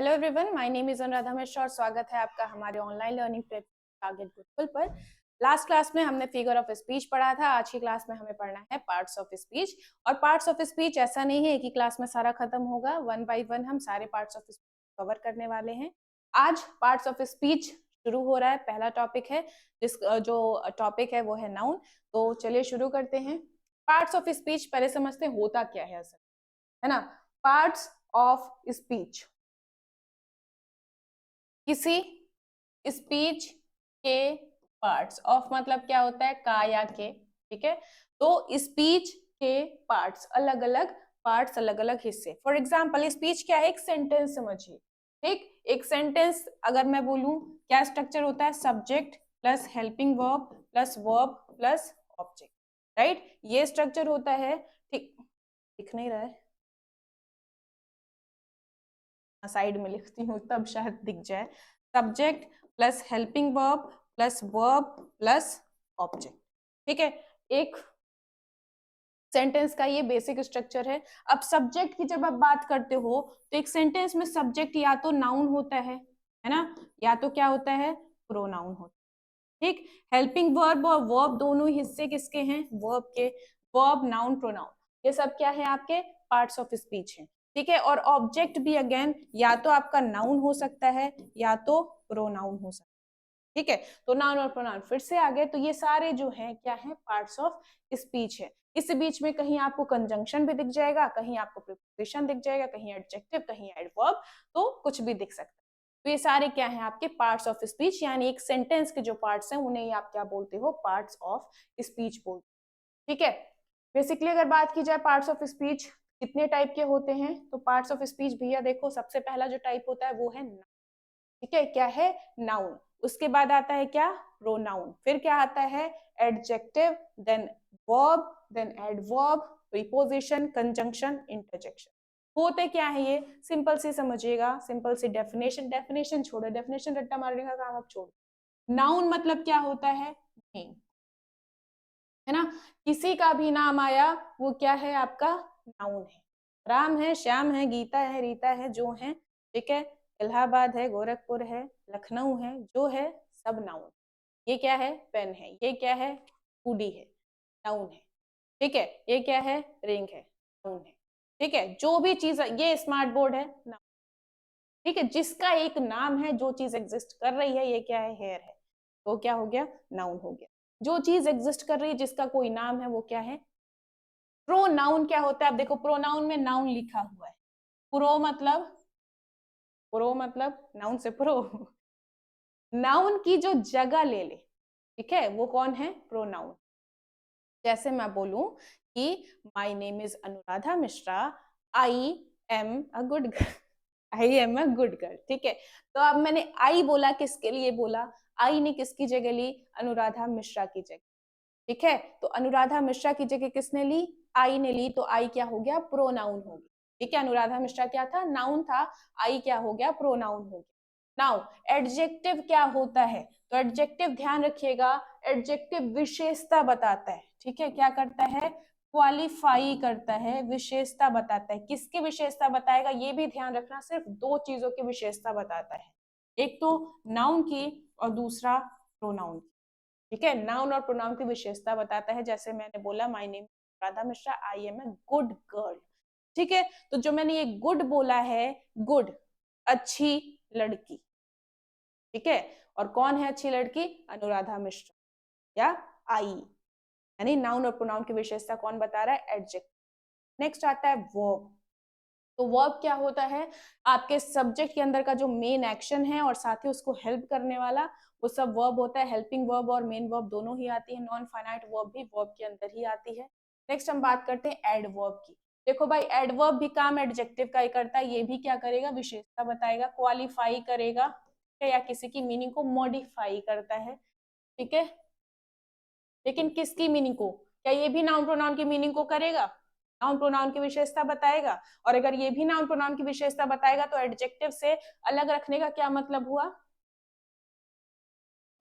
Hello everyone, my name is Anuradha Mishra और स्वागत है आपका हमारे online learning platform target Gurukul पर। लास्ट क्लास में हमने फिगर ऑफ स्पीच पढ़ा था। आज की क्लास में हमें पढ़ना है पार्ट्स ऑफ स्पीच। और पार्ट्स ऑफ स्पीच ऐसा नहीं है कि क्लास में सारा खत्म होगा, वन बाय वन हम सारे पार्ट्स ऑफ स्पीच कवर करने वाले हैं। आज पार्ट्स ऑफ स्पीच शुरू हो रहा है। पहला टॉपिक है, जो टॉपिक है वो है नाउन। तो चलिए शुरू करते हैं। पार्ट्स ऑफ स्पीच पहले समझते हैं होता क्या है असल, है ना। पार्ट्स ऑफ स्पीच किसी स्पीच के पार्ट्स ऑफ मतलब क्या होता है, का या के, ठीक है। तो स्पीच के पार्ट्स अलग अलग, पार्ट्स अलग अलग हिस्से। फॉर एग्जाम्पल स्पीच क्या है, एक सेंटेंस समझिए, ठीक। एक सेंटेंस अगर मैं बोलूं क्या स्ट्रक्चर होता है, subject plus helping verb plus verb plus object, right. ये स्ट्रक्चर होता है, ठीक। दिख नहीं रहा है, साइड में लिखती हूँ तब शायद दिख जाए। Subject plus helping verb plus verb plus object, ठीक है। एक सेंटेंस का ये बेसिक स्ट्रक्चर है। अब सब्जेक्ट की जब आप बात करते हो तो एक सेंटेंस में सब्जेक्ट या तो नाउन होता है ना, या तो क्या होता है, प्रोनाउन होता है, ठीक। हेल्पिंग वर्ब और वर्ब दोनों हिस्से किसके हैं, वर्ब के। वर्ब, नाउन, प्रोनाउन, ये सब क्या है, आपके पार्ट्स ऑफ स्पीच हैं, ठीक है। और ऑब्जेक्ट भी अगेन या तो आपका नाउन हो सकता है या तो प्रोनाउन हो सकता है, ठीक है। तो नाउन और प्रोनाउन फिर से आगे, तो ये सारे जो हैं क्या है, पार्ट्स ऑफ स्पीच है। इस बीच में कहीं आपको कंजंक्शन भी दिख जाएगा, कहीं आपको प्रीपोजिशन दिख जाएगा, कहीं एडजेक्टिव, कहीं एडवर्ब, तो कुछ भी दिख सकता है। तो ये सारे क्या हैं, आपके पार्ट्स ऑफ स्पीच, यानी एक सेंटेंस के जो पार्ट्स हैं उन्हें ही आप क्या बोलते हो, पार्ट्स ऑफ स्पीच बोलते हो, ठीक है। बेसिकली अगर बात की जाए पार्ट्स ऑफ स्पीच कितने टाइप के होते हैं, तो पार्ट्स ऑफ स्पीच भैया देखो, सबसे पहला जो टाइप होता है वो है नाउन, ठीक है। क्या है, नाउन। उसके बाद आता है क्या, प्रोनाउन। फिर क्या आता है, adjective, then verb, then adverb, preposition, conjunction, interjection. होते क्या है ये, सिंपल सी समझिएगा, सिंपल सी डेफिनेशन, डेफिनेशन छोड़ो, डेफिनेशन रट्टा मारने का काम आप छोड़ो। नाउन मतलब क्या होता है, नेम, है ना। किसी का भी नाम आया वो क्या है, आपका नाउन है। राम है, श्याम है, गीता है, रीता है, जो है, ठीक है। इलाहाबाद है, गोरखपुर है, लखनऊ है, जो है, सब नाउन। ये क्या है, पेन है, ये क्या है, हुडी है, नाउन है, ठीक है। ये क्या है, रिंग है, नाउन है, ठीक है। जो भी चीज, ये स्मार्ट बोर्ड है, नाउन, ठीक है। जिसका एक नाम है, जो चीज एग्जिस्ट कर रही है, ये क्या है, हेयर है, तो क्या हो गया, नाउन हो गया। जो चीज एग्जिस्ट कर रही है जिसका कोई नाम है वो क्या है, प्रोनाउन। क्या होता है, आप देखो प्रोनाउन में नाउन लिखा हुआ है, प्रो मतलब नाउन से प्रो नाउन की जो जगह ले ले, ठीक है, वो कौन है, प्रोनाउन। जैसे मैं बोलूं कि my name is Anuradha Mishra, I am a good girl, I am a good girl, ठीक है। तो अब मैंने आई बोला, किसके लिए बोला, आई ने किसकी जगह ली, अनुराधा मिश्रा की जगह, ठीक है। तो अनुराधा मिश्रा की जगह किसने ली, आई ने ली, तो आई क्या हो गया, प्रोनाउन हो गया, ठीक है। अनुराधा मिश्रा क्या था, नाउन था, आई क्या हो गया, प्रोनाउन हो गया। नाउ एडजेक्टिव क्या होता है, तो एडजेक्टिव ध्यान रखिएगा, एडजेक्टिव विशेषता बताता है, ठीक है। क्या करता है, क्वालिफाई करता है, विशेषता बताता है। किसकी विशेषता बताएगा, ये भी ध्यान रखना, सिर्फ दो चीजों की विशेषता बताता है, एक तो नाउन की और दूसरा प्रोनाउन की, ठीक है। नाउन और प्रोनाउन की विशेषता बताता है। जैसे मैंने बोला, my name Radha Mishra, I am a good girl, ठीक है। तो जो मैंने ये गुड बोला है, गुड अच्छी लड़की, ठीक है। और कौन है अच्छी लड़की, अनुराधा मिश्रा या आई, यानी नाउन और प्रोनाउन की विशेषता कौन बता रहा है, एडजेक्टिव। नेक्स्ट आता है वर्ब। तो वर्ब क्या होता है, आपके सब्जेक्ट के अंदर का जो मेन एक्शन है और साथ ही उसको हेल्प करने वाला, वो सब वर्ब होता है। हेल्पिंग वर्ब और मेन वर्ब दोनों ही आती है, नॉन फाइनाइट वर्ब भी वर्ब के अंदर ही आती है। नेक्स्ट हम बात करते हैं एडवर्ब की। देखो भाई, एडवर्ब भी काम एडजेक्टिव का ही करता है, ये भी क्या करेगा, विशेषता बताएगा, क्वालिफाई करेगा, या किसी की मीनिंग को मॉडिफाई करता है, ठीक है। लेकिन किसकी मीनिंग को, क्या ये भी नाउन प्रोनाउन की मीनिंग को करेगा, नाउन प्रोनाउन की विशेषता बताएगा। और अगर ये भी नाउन प्रोनाउन की विशेषता बताएगा तो एडजेक्टिव से अलग रखने का क्या मतलब हुआ,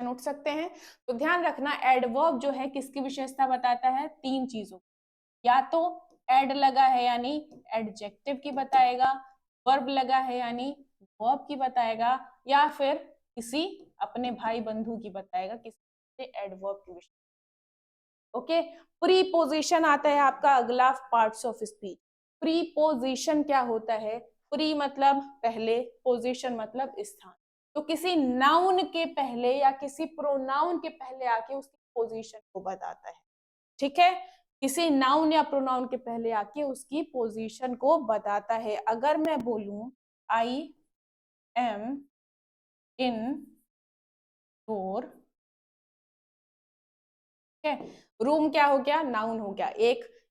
उठ सकते हैं। तो ध्यान रखना, एडवर्ब जो है किसकी विशेषता बताता है, तीन चीजों, या तो एड लगा है यानी एडजेक्टिव की बताएगा, वर्ब लगा है यानी वर्ब की बताएगा या फिर किसी अपने भाई बंधु की बताएगा, किसी से एडवर्ब की विषय। ओके, प्रीपोजिशन आता है आपका अगला पार्ट्स ऑफ स्पीच। प्रीपोजिशन क्या होता है? प्री मतलब पहले, पोजीशन मतलब स्थान। तो किसी नाउन के पहले या किसी प्रोनाउन के पहले आके उसकी पोजीशन को बताता है। ठीक है, किसी नाउन या प्रोनाउन के पहले आके उसकी पोजीशन को बताता है। अगर मैं बोलूं आई एम इन योर, ठीक है, रूम क्या हो गया? नाउन हो गया।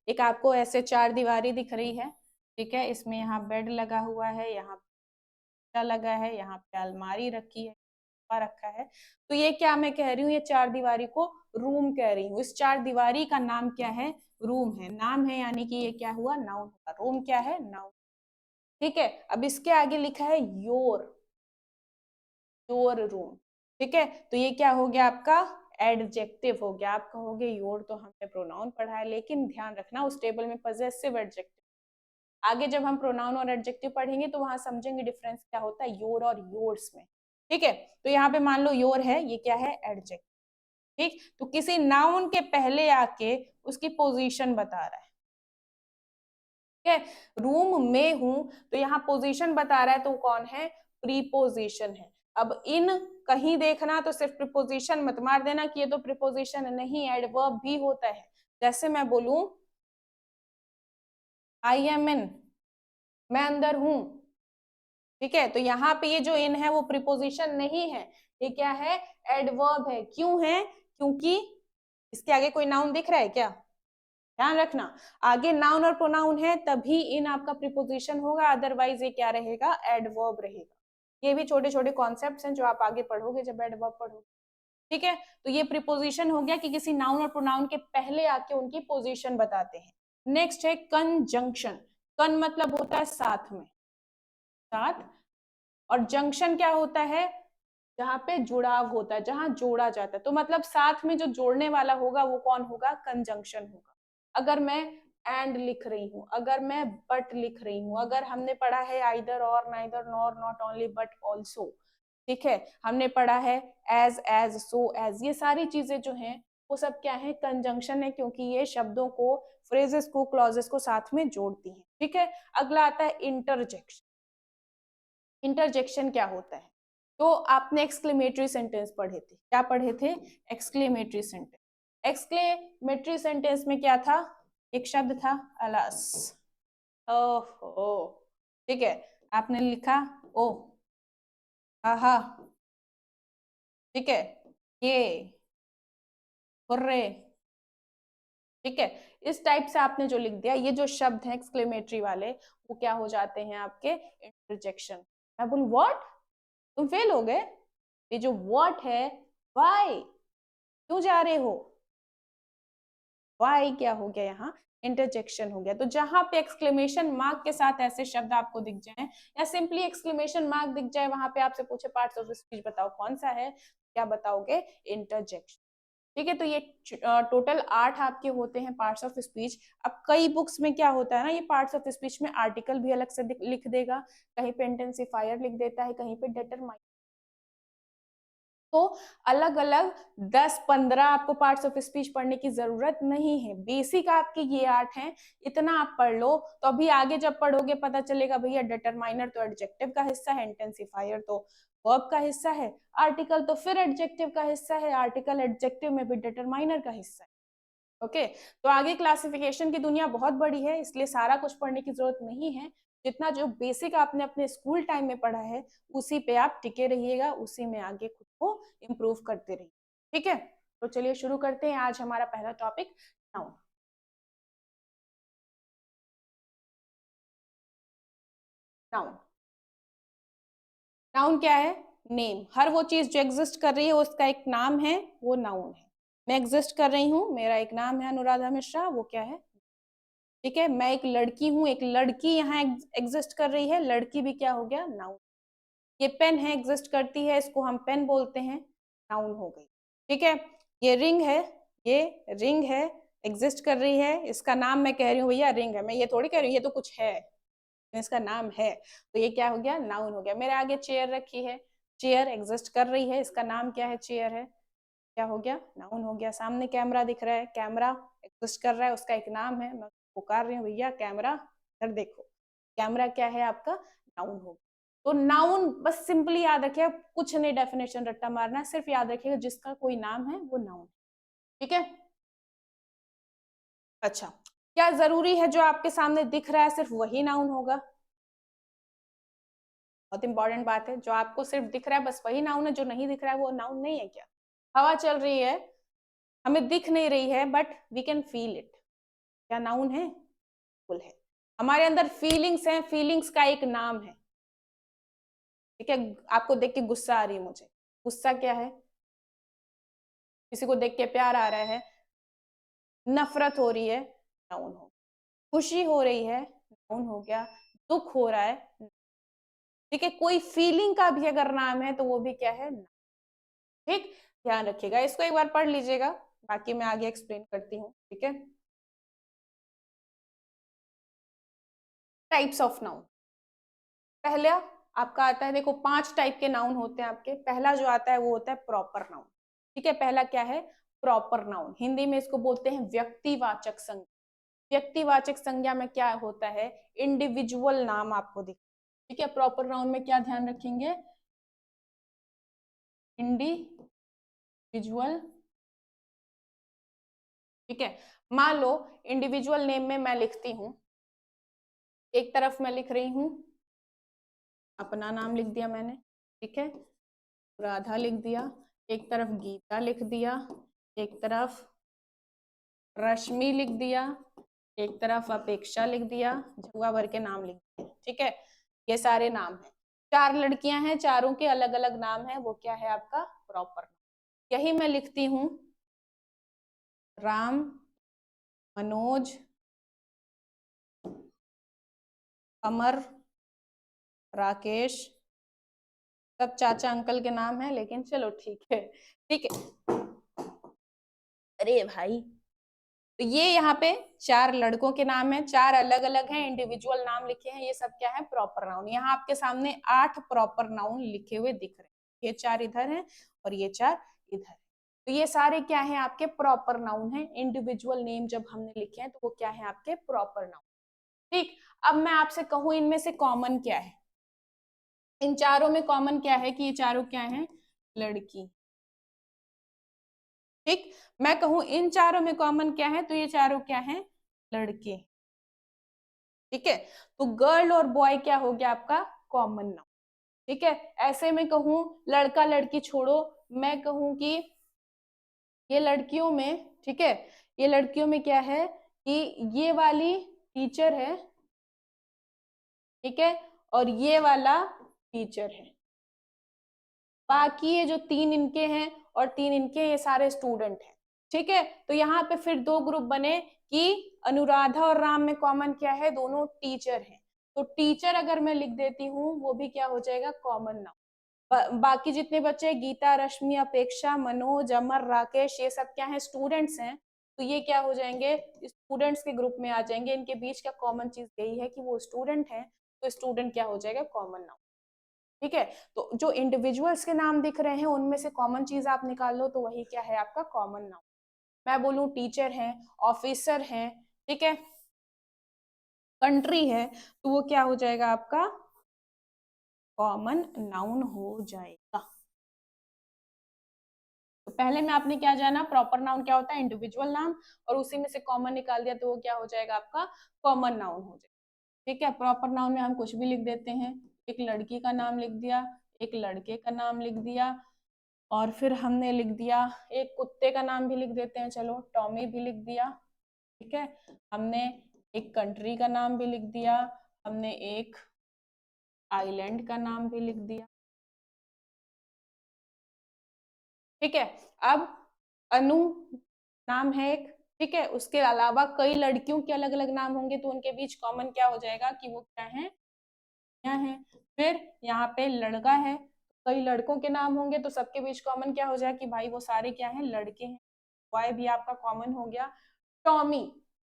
एक आपको ऐसे चार दीवारी दिख रही है, ठीक है, इसमें यहाँ बेड लगा हुआ है, यहाँ पे लगा है, यहाँ पे अलमारी रखी है, रखा है। तो ये क्या मैं कह रही हूँ? ये चार दीवारी को रूम कह रही हूँ। इस चार दीवारी का नाम क्या है? रूम है। नाम है यानी कि ये क्या हुआ? नाउन हुआ। रूम क्या है? नाउन। ठीक है, अब इसके आगे लिखा है योर, योर रूम। ठीक है, तो ये क्या हो गया आपका? एडजेक्टिव हो गया। आप कहोगे योर तो हमने प्रोनाउन पढ़ा है, लेकिन ध्यान रखना उस टेबल में पजेसिव एडजेक्टिव। आगे जब हम प्रोनाउन और एडजेक्टिव पढ़ेंगे तो वहां समझेंगे डिफरेंस क्या होता है योर और योर्स में। ठीक है, तो यहाँ पे मान लो योर है, ये क्या है? एडजेक्टिव। ठीक, तो किसी नाउन के पहले आके उसकी पोजीशन बता रहा है। ठीक है, रूम में हूं तो यहाँ पोजीशन बता रहा है, तो कौन है? प्रीपोजिशन है। अब इन कहीं देखना तो सिर्फ प्रीपोजिशन मत मार देना कि ये तो प्रीपोजिशन नहीं, एडवर्ब भी होता है। जैसे मैं बोलूं आई एम इन, मैं अंदर हूं। ठीक है, तो यहाँ पे ये जो इन है वो प्रीपोजिशन नहीं है, ये क्या है? एडवर्ब है। क्यों है? क्योंकि इसके आगे कोई नाउन दिख रहा है क्या? ध्यान रखना, आगे नाउन और प्रोनाउन है तभी इन आपका प्रीपोजिशन होगा, अदरवाइज ये क्या रहेगा? एडवर्ब रहेगा। ये भी छोटे छोटे कॉन्सेप्ट्स हैं जो आप आगे पढ़ोगे जब एडवर्ब पढ़ोगे। ठीक है, तो ये प्रीपोजिशन हो गया कि किसी नाउन और प्रोनाउन के पहले आके उनकी पोजीशन बताते हैं। नेक्स्ट है कंजंक्शन। कन मतलब होता है साथ में, साथ, और जंक्शन क्या होता है? जहां पे जुड़ाव होता है, जहां जोड़ा जाता है। तो मतलब साथ में जो जोड़ने वाला होगा वो कौन होगा? कंजंक्शन होगा। अगर मैं एंड लिख रही हूं, अगर मैं बट लिख रही हूं, अगर हमने पढ़ा है आइदर और, neither nor, not only but also, ठीक है, हमने पढ़ा है एज सो एज, ये सारी चीजें जो हैं वो सब क्या है? कंजंक्शन है, क्योंकि ये शब्दों को, फ्रेजेस को, क्लॉजेस को साथ में जोड़ती हैं। ठीक है, अगला आता है इंटरजेक्शन। इंटरजेक्शन क्या होता है? तो आपने एक्सक्लेमेटरी सेंटेंस पढ़े थे, क्या पढ़े थे? Exclamatory sentence. एक्सक्लेमेटरी सेंटेंस में क्या था? एक शब्द था अलास, ओहो, ठीक है, आपने लिखा ओ, आहा, ठीक है, ये, हुर्रे, ठीक है, इस टाइप से आपने जो लिख दिया, ये जो शब्द हैं एक्सक्लेमेटरी वाले, वो क्या हो जाते हैं? आपके इंटरजेक्शन। मैं बोलूं व्हाट, तुम फेल हो गए, ये जो व्हाट है, वाई, क्यों जा रहे हो, वाई क्या हो गया? यहाँ इंटरजेक्शन हो गया। तो जहां पे एक्सक्लेमेशन मार्क के साथ ऐसे शब्द आपको दिख जाए या सिंपली एक्सक्लेमेशन मार्क दिख जाए, वहां पे आपसे पूछे पार्ट्स ऑफ स्पीच बताओ कौन सा है, क्या बताओगे? इंटरजेक्शन। ठीक है, तो ये टोटल 8 आपके होते हैं पार्ट्स ऑफ स्पीच। अब कई बुक्स में क्या होता है ना, ये पार्ट्स ऑफ स्पीच में आर्टिकल भी अलग से लिख देगा, कहीं पे इंटेंसिफायर लिख देता है, कहीं पे डिटरमाइन। तो अलग अलग 10-15 आपको पार्ट्स ऑफ स्पीच पढ़ने की जरूरत नहीं है, बेसिक आपके ये 8 हैं, इतना आप पढ़ लो। तो अभी आगे जब पढ़ोगे पता चलेगा भैया डिटरमाइनर तो एडजेक्टिव का हिस्सा है, इंटेंसिफायर तो वर्ब का हिस्सा है, आर्टिकल तो फिर एडजेक्टिव का हिस्सा है, आर्टिकल एडजेक्टिव में भी डिटरमाइनर का हिस्सा है। ओके, तो आगे क्लासिफिकेशन की दुनिया बहुत बड़ी है, इसलिए सारा कुछ पढ़ने की जरूरत नहीं है। जितना जो बेसिक आपने अपने स्कूल टाइम में पढ़ा है उसी पे आप टिके रहिएगा, उसी में आगे खुद को इम्प्रूव करते रहिए। ठीक है, तो चलिए शुरू करते हैं आज हमारा पहला टॉपिक, नाउन। नाउन, नाउन क्या है? नेम। हर वो चीज जो एग्जिस्ट कर रही है उसका एक नाम है, वो नाउन है। मैं एग्जिस्ट कर रही हूँ, मेरा एक नाम है अनुराधा मिश्रा, वो क्या है? ठीक है, मैं एक लड़की हूँ, एक लड़की यहाँ एग्जिस्ट कर रही है, लड़की भी क्या हो गया? नाउन। ये पेन है, एग्जिस्ट करती है, इसको हम पेन बोलते हैं, नाउन हो गई। ठीक है, ये रिंग है, ये रिंग है, एग्जिस्ट कर रही है, इसका नाम मैं कह रही हूँ भैया रिंग है, मैं ये थोड़ी कह रही हूँ ये तो कुछ है, इसका नाम है, तो ये क्या हो गया, नाउन हो गया। मेरे आगे चेयर रखी है, चेयर एग्जिस्ट कर रही है, इसका नाम क्या है, चेयर है, क्या हो गया, नाउन हो गया। सामने कैमरा दिख रहा है, कैमरा एग्जिस्ट कर रहा है, उसका एक नाम है, मैं पुकार रही हूँ भैया कैमरा, इधर देखो, कैमरा क्या है आपका, नाउन हो गया। तो नाउन बस सिंपली याद रखिए, कुछ नहीं डेफिनेशन रट्टा मारना है, सिर्फ याद रखिएगा जिसका कोई नाम है वो नाउन, ठीक है। अच्छा, क्या जरूरी है जो आपके सामने दिख रहा है सिर्फ वही नाउन होगा? बहुत इंपॉर्टेंट बात है, जो आपको सिर्फ दिख रहा है बस वही नाउन है, जो नहीं दिख रहा है वो नाउन नहीं है क्या? हवा चल रही है, हमें दिख नहीं रही है, but we can feel it, क्या नाउन है? बिल्कुल है। हमारे अंदर फीलिंग्स हैं, फीलिंग्स का एक नाम है, ठीक है। आपको देख के गुस्सा आ रही है मुझे, गुस्सा क्या है? किसी को देख के प्यार आ रहा है, नफरत हो रही है, नाउन हो। खुशी हो रही है, नाउन हो गया। दुख हो रहा है, ठीक है। कोई फीलिंग का भी अगर नाम है तो वो भी क्या है, ठीक। ध्यान रखिएगा, इसको एक बार पढ़ लीजिएगा, बाकी मैं आगे एक्सप्लेन करती हूँ, ठीक है। टाइप्स ऑफ नाउन, पहला आपका आता है, देखो 5 टाइप के नाउन होते हैं आपके। पहला जो आता है वो होता है प्रॉपर नाउन, ठीक है। पहला क्या है, प्रॉपर नाउन, हिंदी में इसको बोलते हैं व्यक्तिवाचक संज्ञा। व्यक्तिवाचक संज्ञा में क्या होता है, इंडिविजुअल नाम आपको दिख, ठीक है। प्रॉपर नाउन में क्या ध्यान रखेंगे, इंडिविजुअल, ठीक है। मान लो इंडिविजुअल नेम में मैं लिखती हूँ, एक तरफ मैं लिख रही हूँ अपना नाम लिख दिया मैंने, ठीक है, राधा लिख दिया, एक तरफ गीता लिख दिया, एक तरफ रश्मि लिख दिया, एक तरफ अपेक्षा लिख दिया, जुआ भर के नाम लिख दिए, ठीक है। ये सारे नाम हैं, 4 लड़कियां हैं, चारों के अलग अलग नाम है, वो क्या है आपका प्रॉपर नाम। यही मैं लिखती हूँ राम, मनोज, अमर, राकेश, सब चाचा अंकल के नाम है, लेकिन चलो ठीक है, ठीक है। अरे भाई, तो ये यहाँ पे 4 लड़कों के नाम है, 4 अलग अलग हैं, इंडिविजुअल नाम लिखे हैं, ये सब क्या है प्रॉपर नाउन। यहाँ आपके सामने 8 प्रॉपर नाउन लिखे हुए दिख रहे हैं, ये 4 इधर हैं और ये 4 इधर। तो ये सारे क्या है आपके प्रॉपर नाउन है, इंडिविजुअल नेम जब हमने लिखे हैं तो वो क्या है आपके प्रॉपर नाउन, ठीक। अब मैं आपसे कहूं इनमें से कॉमन क्या है, इन चारों में कॉमन क्या है कि ये चारों क्या है, लड़की, ठीक। मैं कहूं इन चारों में कॉमन क्या है, तो ये चारों क्या है, लड़के, ठीक है। तो गर्ल और बॉय क्या हो गया आपका कॉमन नाउन, ठीक है। ऐसे में कहूं लड़का लड़की छोड़ो, मैं कहूं कि ये लड़कियों में, ठीक है, ये लड़कियों में क्या है कि ये वाली टीचर है, ठीक है, और ये वाला टीचर है, बाकी ये जो 3 इनके हैं और 3 इनके, ये सारे स्टूडेंट हैं, ठीक है। तो यहाँ पे फिर 2 ग्रुप बने कि अनुराधा और राम में कॉमन क्या है, दोनों टीचर हैं, तो टीचर अगर मैं लिख देती हूँ वो भी क्या हो जाएगा कॉमन नाउन। बाकी जितने बच्चे गीता, रश्मि, अपेक्षा, मनोज, अमर, राकेश, ये सब क्या है स्टूडेंट्स हैं, तो ये क्या हो जाएंगे स्टूडेंट्स के ग्रुप में आ जाएंगे। इनके बीच का कॉमन चीज यही है कि वो स्टूडेंट है, तो स्टूडेंट क्या हो जाएगा कॉमन नाउन, ठीक है। तो जो इंडिविजुअल्स के नाम दिख रहे हैं उनमें से कॉमन चीज आप निकाल लो, तो वही क्या है आपका कॉमन नाउन। मैं बोलूं टीचर है, ऑफिसर है, ठीक है, कंट्री है, तो वो क्या हो जाएगा आपका कॉमन नाउन हो जाएगा। तो पहले में आपने क्या जाना, प्रॉपर नाउन क्या होता है, इंडिविजुअल नाम, और उसी में से कॉमन निकाल दिया तो वो क्या हो जाएगा आपका कॉमन नाउन हो जाएगा, ठीक है। प्रॉपर नाउन में हम कुछ भी लिख देते हैं, एक लड़की का नाम लिख दिया, एक लड़के का नाम लिख दिया, और फिर हमने लिख दिया एक कुत्ते का नाम भी लिख देते हैं, चलो टॉमी भी लिख दिया, ठीक है। हमने एक कंट्री का नाम भी लिख दिया, हमने एक आइलैंड का नाम भी लिख दिया, ठीक है। अब अनु नाम है एक, ठीक है, उसके अलावा कई लड़कियों के अलग अलग नाम होंगे, तो उनके बीच कॉमन क्या हो जाएगा कि वो क्या है, क्या है। फिर यहाँ पे लड़का है, कई लड़कों के नाम होंगे, तो सबके बीच कॉमन क्या हो जाएगा कि भाई वो सारे क्या है लड़के हैं, बॉय भी आपका कॉमन हो गया। टॉमी,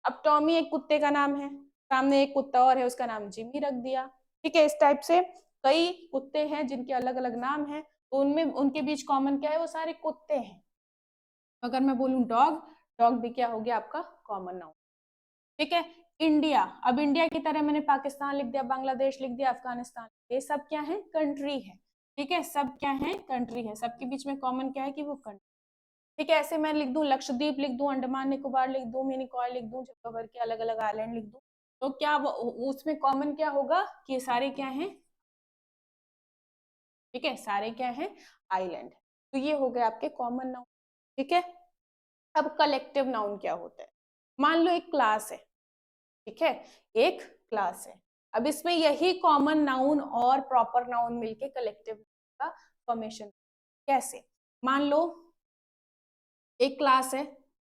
अब टॉमी एक कुत्ते का नाम है, सामने एक कुत्ता और है, उसका नाम जिमी रख दिया। ठीक है, इस टाइप से कई कुत्ते हैं जिनके अलग अलग नाम है, तो उनमें उनके बीच कॉमन क्या है, वो सारे कुत्ते हैं। अगर मैं बोलूं डॉग, डॉग भी क्या हो गया आपका कॉमन नाउन। ठीक है, इंडिया, अब इंडिया की तरह मैंने पाकिस्तान लिख दिया, बांग्लादेश लिख दिया, अफगानिस्तान, ये सब क्या है, कंट्री है। ठीक है, सब क्या है, कंट्री है, सबके बीच में कॉमन क्या है कि वो कंट्री। ठीक है, ऐसे मैं लिख दूं लक्षद्वीप लिख दूं, अंडमान निकोबार लिख दूं, मिनी कॉय लिख दूं, जगह भर के अलग अलग आइलैंड लिख दूं, तो क्या उसमें कॉमन क्या होगा कि ये सारे क्या हैं, ठीक है, सारे क्या हैं, आइलैंड। तो ये हो गए आपके कॉमन नाउन। ठीक है, अब कलेक्टिव नाउन क्या होता है। मान लो एक क्लास है, ठीक है, एक क्लास है, अब इसमें यही कॉमन नाउन और प्रॉपर नाउन मिलके कलेक्टिव का फॉर्मेशन। कैसे, मान लो एक क्लास है,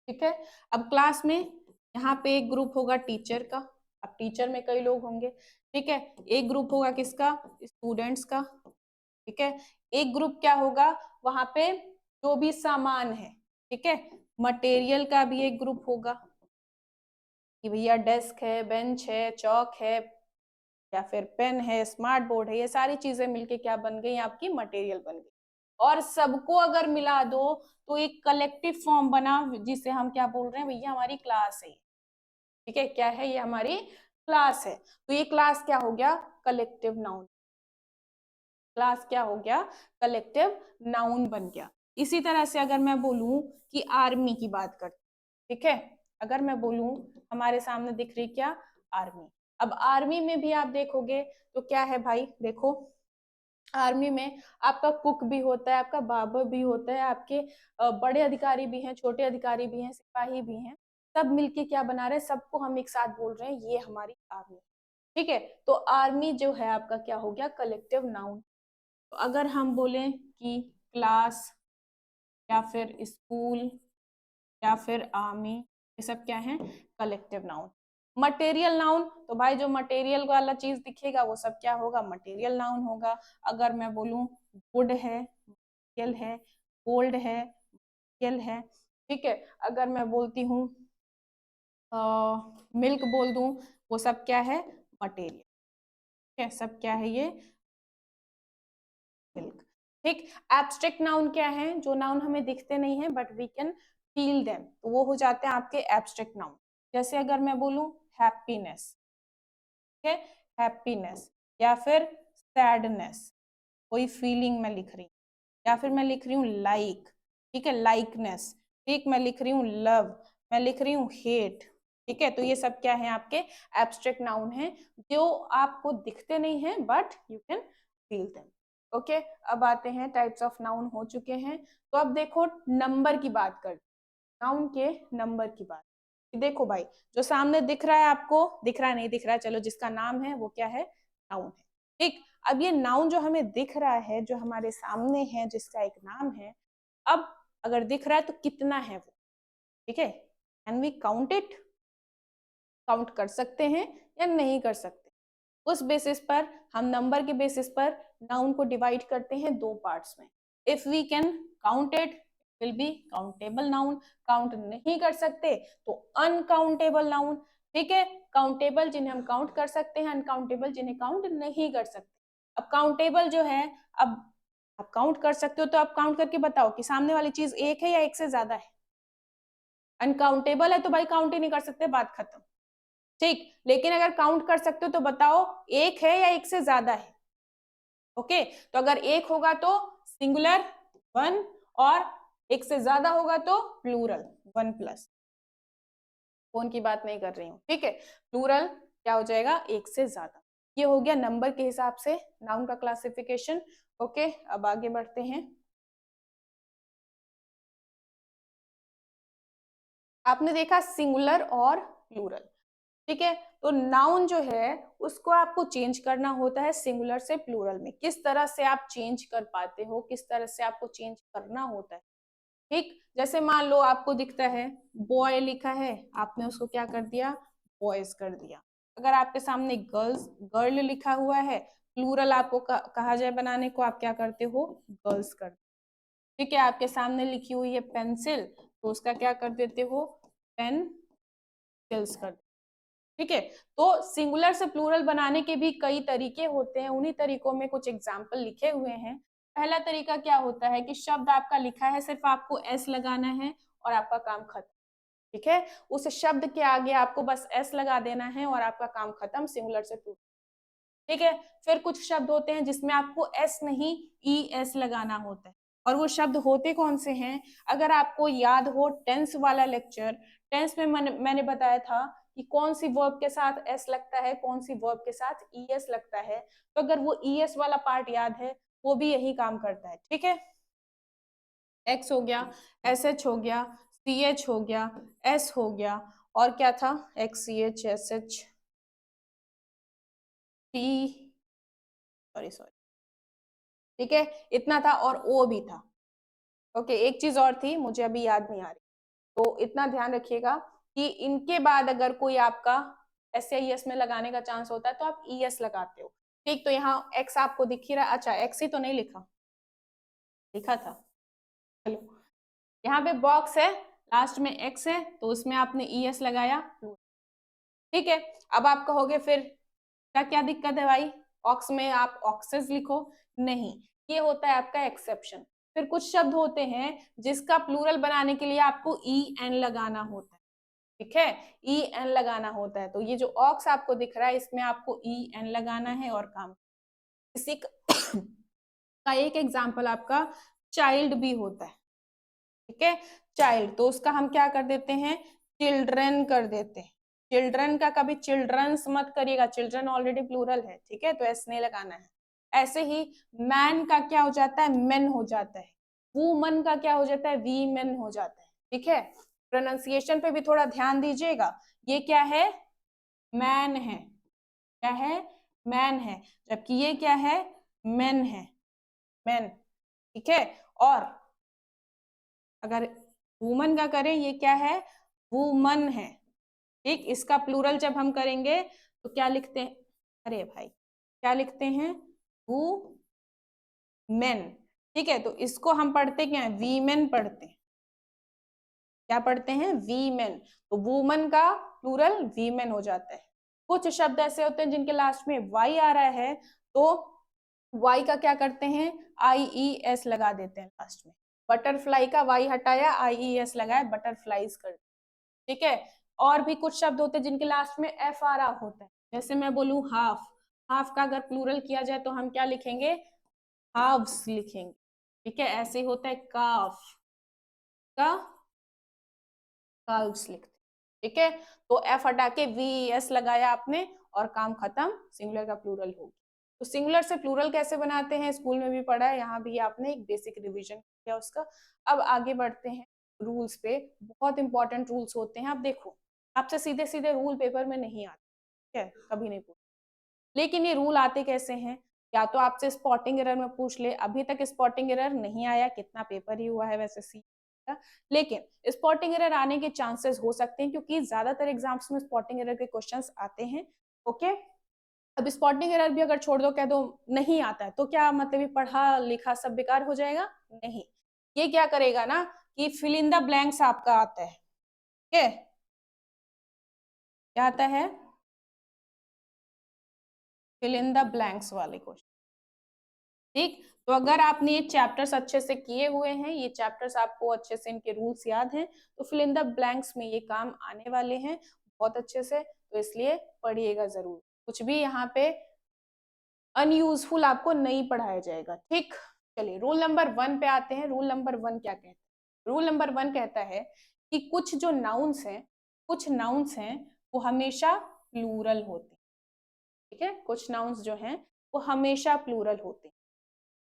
ठीक है, अब क्लास में यहाँ पे एक ग्रुप होगा टीचर का, अब टीचर में कई लोग होंगे, ठीक है, एक ग्रुप होगा किसका, स्टूडेंट्स का, ठीक है, एक ग्रुप क्या होगा वहां पे जो भी सामान है, ठीक है, मटेरियल का भी एक ग्रुप होगा कि भैया डेस्क है, बेंच है, चौक है, या फिर पेन है, स्मार्ट बोर्ड है, ये सारी चीजें मिलके क्या बन गई, आपकी मटेरियल बन गई। और सबको अगर मिला दो तो एक कलेक्टिव फॉर्म बना, जिसे हम क्या बोल रहे हैं भैया, हमारी क्लास है। ठीक है, क्या है, ये हमारी क्लास है, तो ये क्लास क्या हो गया, कलेक्टिव नाउन। क्लास क्या हो गया, कलेक्टिव नाउन बन गया। इसी तरह से अगर मैं बोलूं कि आर्मी की बात करते, ठीक है, अगर मैं बोलूं हमारे सामने दिख रही क्या, आर्मी, अब आर्मी में भी आप देखोगे तो क्या है भाई, देखो आर्मी में आपका कुक भी होता है, आपका बाबर भी होता है, आपके बड़े अधिकारी भी हैं, छोटे अधिकारी भी हैं, सिपाही भी हैं, सब मिलके क्या बना रहे हैं, सबको हम एक साथ बोल रहे हैं ये हमारी आर्मी। ठीक है, तो आर्मी जो है आपका क्या हो गया, कलेक्टिव नाउन। तो अगर हम बोलें कि क्लास या फिर स्कूल या फिर आर्मी, ये सब क्या है, कलेक्टिव नाउन। मटेरियल नाउन, तो भाई जो मटेरियल वाला चीज दिखेगा वो सब क्या होगा, मटेरियल नाउन होगा। अगर मैं बोलूं वुड है, मटेरियल है, गोल्ड है, मटेरियल है, ठीक है, अगर मैं बोलती हूँ मिल्क बोल दूं, वो सब क्या है, मटेरियल। ठीक है, सब क्या है ये, मिल्क। ठीक, एब्स्ट्रैक्ट नाउन क्या है, जो नाउन हमें दिखते नहीं है but we can feel them, तो वो हो जाते हैं आपके एब्स्ट्रैक्ट नाउन। जैसे अगर मैं बोलूं हैप्पीनेस, ठीक है, हैप्पीनेस, या फिर सैडनेस, कोई फीलिंग मैं लिख रही हूँ, या फिर मैं लिख रही हूँ लाइक, ठीक है, लाइकनेस, ठीक, मैं लिख रही हूँ लव, मैं लिख रही हूँ हेट। ठीक है, तो ये सब क्या है, आपके एब्स्ट्रैक्ट नाउन है, जो आपको दिखते नहीं है but you can feel them. Okay, अब आते हैं टाइप्स ऑफ नाउन हो चुके हैं, तो अब देखो नंबर की बात कर, नाउन के नंबर की बात। देखो भाई, जो सामने दिख रहा है आपको, दिख रहा है नहीं दिख रहा है, चलो जिसका नाम है वो क्या है, नाउन है। ठीक, अब ये नाउन जो हमें दिख रहा है, जो हमारे सामने है, जिसका एक नाम है, अब अगर दिख रहा है तो कितना है वो, ठीक है, can we count it, count कर सकते हैं या नहीं कर सकते, उस बेसिस पर हम नंबर के बेसिस पर नाउन को डिवाइड करते हैं दो पार्ट्स में। If we can count it will be countable noun, count नहीं कर सकते तो अनकाउंटेबल नाउन। ठीक है, काउंटेबल जिन्हें हम काउंट कर सकते हैं, अनकाउंटेबल जिन्हें काउंट नहीं कर सकते। अब काउंटेबल जो है, अब आप काउंट कर सकते हो तो आप काउंट करके बताओ कि सामने वाली चीज एक है या एक से ज्यादा है। अनकाउंटेबल है तो भाई काउंट ही नहीं कर सकते, बात खत्म। ठीक, लेकिन अगर काउंट कर सकते हो तो बताओ एक है या एक से ज्यादा है। ओके, तो अगर एक होगा तो सिंगुलर वन, और एक से ज्यादा होगा तो प्लूरल वन प्लस। फोन की बात नहीं कर रही हूँ, ठीक है, प्लूरल क्या हो जाएगा, एक से ज्यादा। ये हो गया नंबर के हिसाब से नाउन का क्लासिफिकेशन। ओके, अब आगे बढ़ते हैं। आपने देखा सिंगुलर और प्लूरल, ठीक है, तो नाउन जो है उसको आपको चेंज करना होता है सिंगुलर से प्लूरल में। किस तरह से आप चेंज कर पाते हो, किस तरह से आपको चेंज करना होता है। ठीक, जैसे मान लो आपको दिखता है बॉय लिखा है, आपने उसको क्या कर दिया, बॉयज कर दिया। अगर आपके सामने गर्ल्स, गर्ल लिखा हुआ है, प्लूरल आपको कहा जाए बनाने को, आप क्या करते हो, गर्ल्स कर। ठीक है, आपके सामने लिखी हुई है पेंसिल, तो उसका क्या कर देते हो, पेन सिल्स कर। ठीक है। तो सिंगुलर से प्लूरल बनाने के भी कई तरीके होते हैं, उन्हीं तरीकों में कुछ एग्जाम्पल लिखे हुए हैं। पहला तरीका क्या होता है कि शब्द आपका लिखा है, सिर्फ आपको एस लगाना है और आपका काम खत्म। ठीक है, उस शब्द के आगे आपको बस एस लगा देना है और आपका काम खत्म, सिंगुलर से प्लूरल। ठीक है। फिर कुछ शब्द होते हैं जिसमें आपको एस नहीं ई एस लगाना होता है, और वो शब्द होते कौन से हैं? अगर आपको याद हो टेंस वाला लेक्चर, टेंस में मैंने बताया था कि कौन सी वर्ब के साथ एस लगता है, कौन सी वर्ब के साथ ई एस लगता है। तो अगर वो ई एस वाला पार्ट याद है, वो भी यही काम करता है। ठीक है, एक्स हो गया, एस एच हो गया, सी एच हो गया, एस हो गया, और क्या था? X C H S H T, sorry sorry, ठीक है, इतना था, और ओ भी था। ओके, एक चीज और थी, मुझे अभी याद नहीं आ रही, तो इतना ध्यान रखिएगा कि इनके बाद अगर कोई आपका एस या ई एस में लगाने का चांस होता है तो आप ई एस लगाते हो। ठीक, तो यहाँ एक्स आपको दिख ही रहा, अच्छा एक्स ही तो नहीं लिखा, लिखा था, चलो यहाँ पे बॉक्स है, लास्ट में एक्स है, तो उसमें आपने ई एस लगाया। ठीक है, अब आप कहोगे फिर क्या क्या दिक्कत है भाई, ऑक्स में आप ऑक्सेस लिखो, नहीं, ये होता है आपका एक्सेप्शन। फिर कुछ शब्द होते हैं जिसका प्लूरल बनाने के लिए आपको ई एन लगाना होता है। ठीक है, ई एन लगाना होता है, तो ये जो ऑक्स आपको दिख रहा है इसमें आपको ई एन लगाना है और काम। इसी का एक एग्जाम्पल आपका चाइल्ड भी होता है। ठीक है, चाइल्ड, तो उसका हम क्या कर देते हैं? चिल्ड्रन कर देते हैं। चिल्ड्रन का कभी चिल्ड्रंस मत करिएगा, चिल्ड्रन ऑलरेडी प्लूरल है। ठीक है, तो एस नहीं लगाना है। ऐसे ही मैन का क्या हो जाता है? मेन हो जाता है। वूमन का क्या हो जाता है? वी मेन हो जाता है। ठीक है, प्रोनाउंसिएशन पे भी थोड़ा ध्यान दीजिएगा। ये क्या है? मैन है। क्या है? मैन है, जबकि ये क्या है? मेन है, मेन। ठीक है, और अगर वुमन का करें, ये क्या है? वुमन है। ठीक, इसका प्लूरल जब हम करेंगे तो क्या लिखते हैं? अरे भाई, क्या लिखते हैं? वु मेन। ठीक है, तो इसको हम पढ़ते क्या है? वीमेन पढ़ते हैं। क्या पढ़ते हैं? वीमेन। तो वुमन का प्लूरल वीमेन हो जाता है। कुछ शब्द ऐसे होते हैं जिनके लास्ट में वाई आ रहा है, तो वाई का क्या करते हैं? आई ई एस लगा देते हैं लास्ट में। बटरफ्लाई का वाई हटाया, आई ई एस लगाया, बटरफ्लाईज कर। ठीक है, और भी कुछ शब्द होते हैं जिनके लास्ट में एफ आ रहा होता है, जैसे मैं बोलूं हाफ, हाफ का अगर प्लूरल किया जाए तो हम क्या लिखेंगे? हाफ्स लिखेंगे। ठीक है, ऐसे होता है काफ का, काल्व्स लिखते। ठीक है, तो एफ हटा के वी एस लगाया आपने और काम खत्म, सिंगुलर का प्लूरल हो गया। तो सिंगुलर से प्लूरल कैसे बनाते हैं, स्कूल में भी पढ़ा है, यहाँ भी आपने एक बेसिक रिवीजन किया उसका। अब आगे बढ़ते हैं रूल्स पे। बहुत इंपॉर्टेंट रूल्स होते हैं। अब देखो, आपसे सीधे सीधे रूल पेपर में नहीं आते, ठीक है, कभी नहीं पूछ, लेकिन ये रूल आते कैसे हैं? या तो आपसे स्पॉटिंग एरर में पूछ ले, अभी तक स्पॉटिंग एरर नहीं आया, कितना पेपर ही हुआ है वैसे सी, लेकिन स्पॉटिंग एरर आने के चांसेस हो सकते हैं क्योंकि ज्यादातर एग्जाम्स में स्पॉटिंग एरर के क्वेश्चंस आते हैं। ओके, अब स्पॉटिंग एरर भी अगर छोड़ दो, कह दो नहीं आता है, तो क्या मतलब ये पढ़ा लिखा सब बेकार हो जाएगा? नहीं, ये क्या करेगा ना कि फिल इन द ब्लैंक्स आपका आता है। ठीक है, क्या आता है? फिल इन द ब्लैंक्स वाले क्वेश्चन। ठीक, तो अगर आपने ये चैप्टर्स अच्छे से किए हुए हैं, ये चैप्टर्स आपको अच्छे से इनके रूल्स याद हैं, तो फिल इन द ब्लैंक्स में ये काम आने वाले हैं बहुत अच्छे से, तो इसलिए पढ़िएगा जरूर। कुछ भी यहाँ पे अनयूजफुल आपको नहीं पढ़ाया जाएगा। ठीक, चलिए रूल नंबर 1 पे आते हैं। रूल नंबर 1 क्या कहता है? रूल नंबर 1 कहता है कि कुछ जो नाउन्स हैं, कुछ नाउन्स हैं वो हमेशा प्लूरल होते हैं। ठीक है, कुछ नाउन्स जो हैं वो हमेशा प्लूरल होते हैं।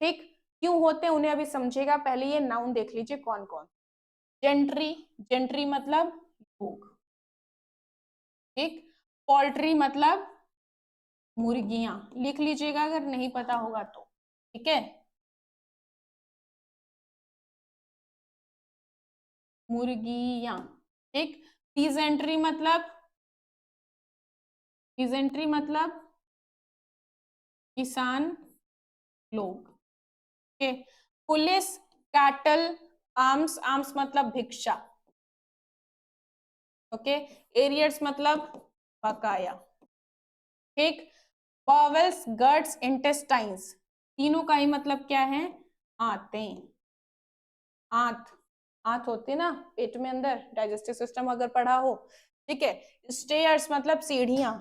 ठीक, क्यों होते हैं उन्हें अभी समझेगा, पहले ये नाउन देख लीजिए कौन कौन। जेंट्री, जेंट्री मतलब लोग। ठीक, पोल्ट्री मतलब मुर्गियां, लिख लीजिएगा अगर नहीं पता होगा तो। ठीक है, मुर्गियां। ठीक, पीजेंट्री मतलब, पीजेंट्री मतलब किसान लोग। Okay, police, cattle, arms, arms मतलब भिक्षा। ओके, एरियर्स मतलब बकाया। ठीक, बॉवेल्स, गट्स, इंटेस्टाइन्स, तीनों का ही मतलब क्या है? आंतें। आंत, आंत होती है ना पेट में अंदर, डाइजेस्टिव सिस्टम अगर पढ़ा हो। ठीक है, स्टेयर्स मतलब सीढ़ियां,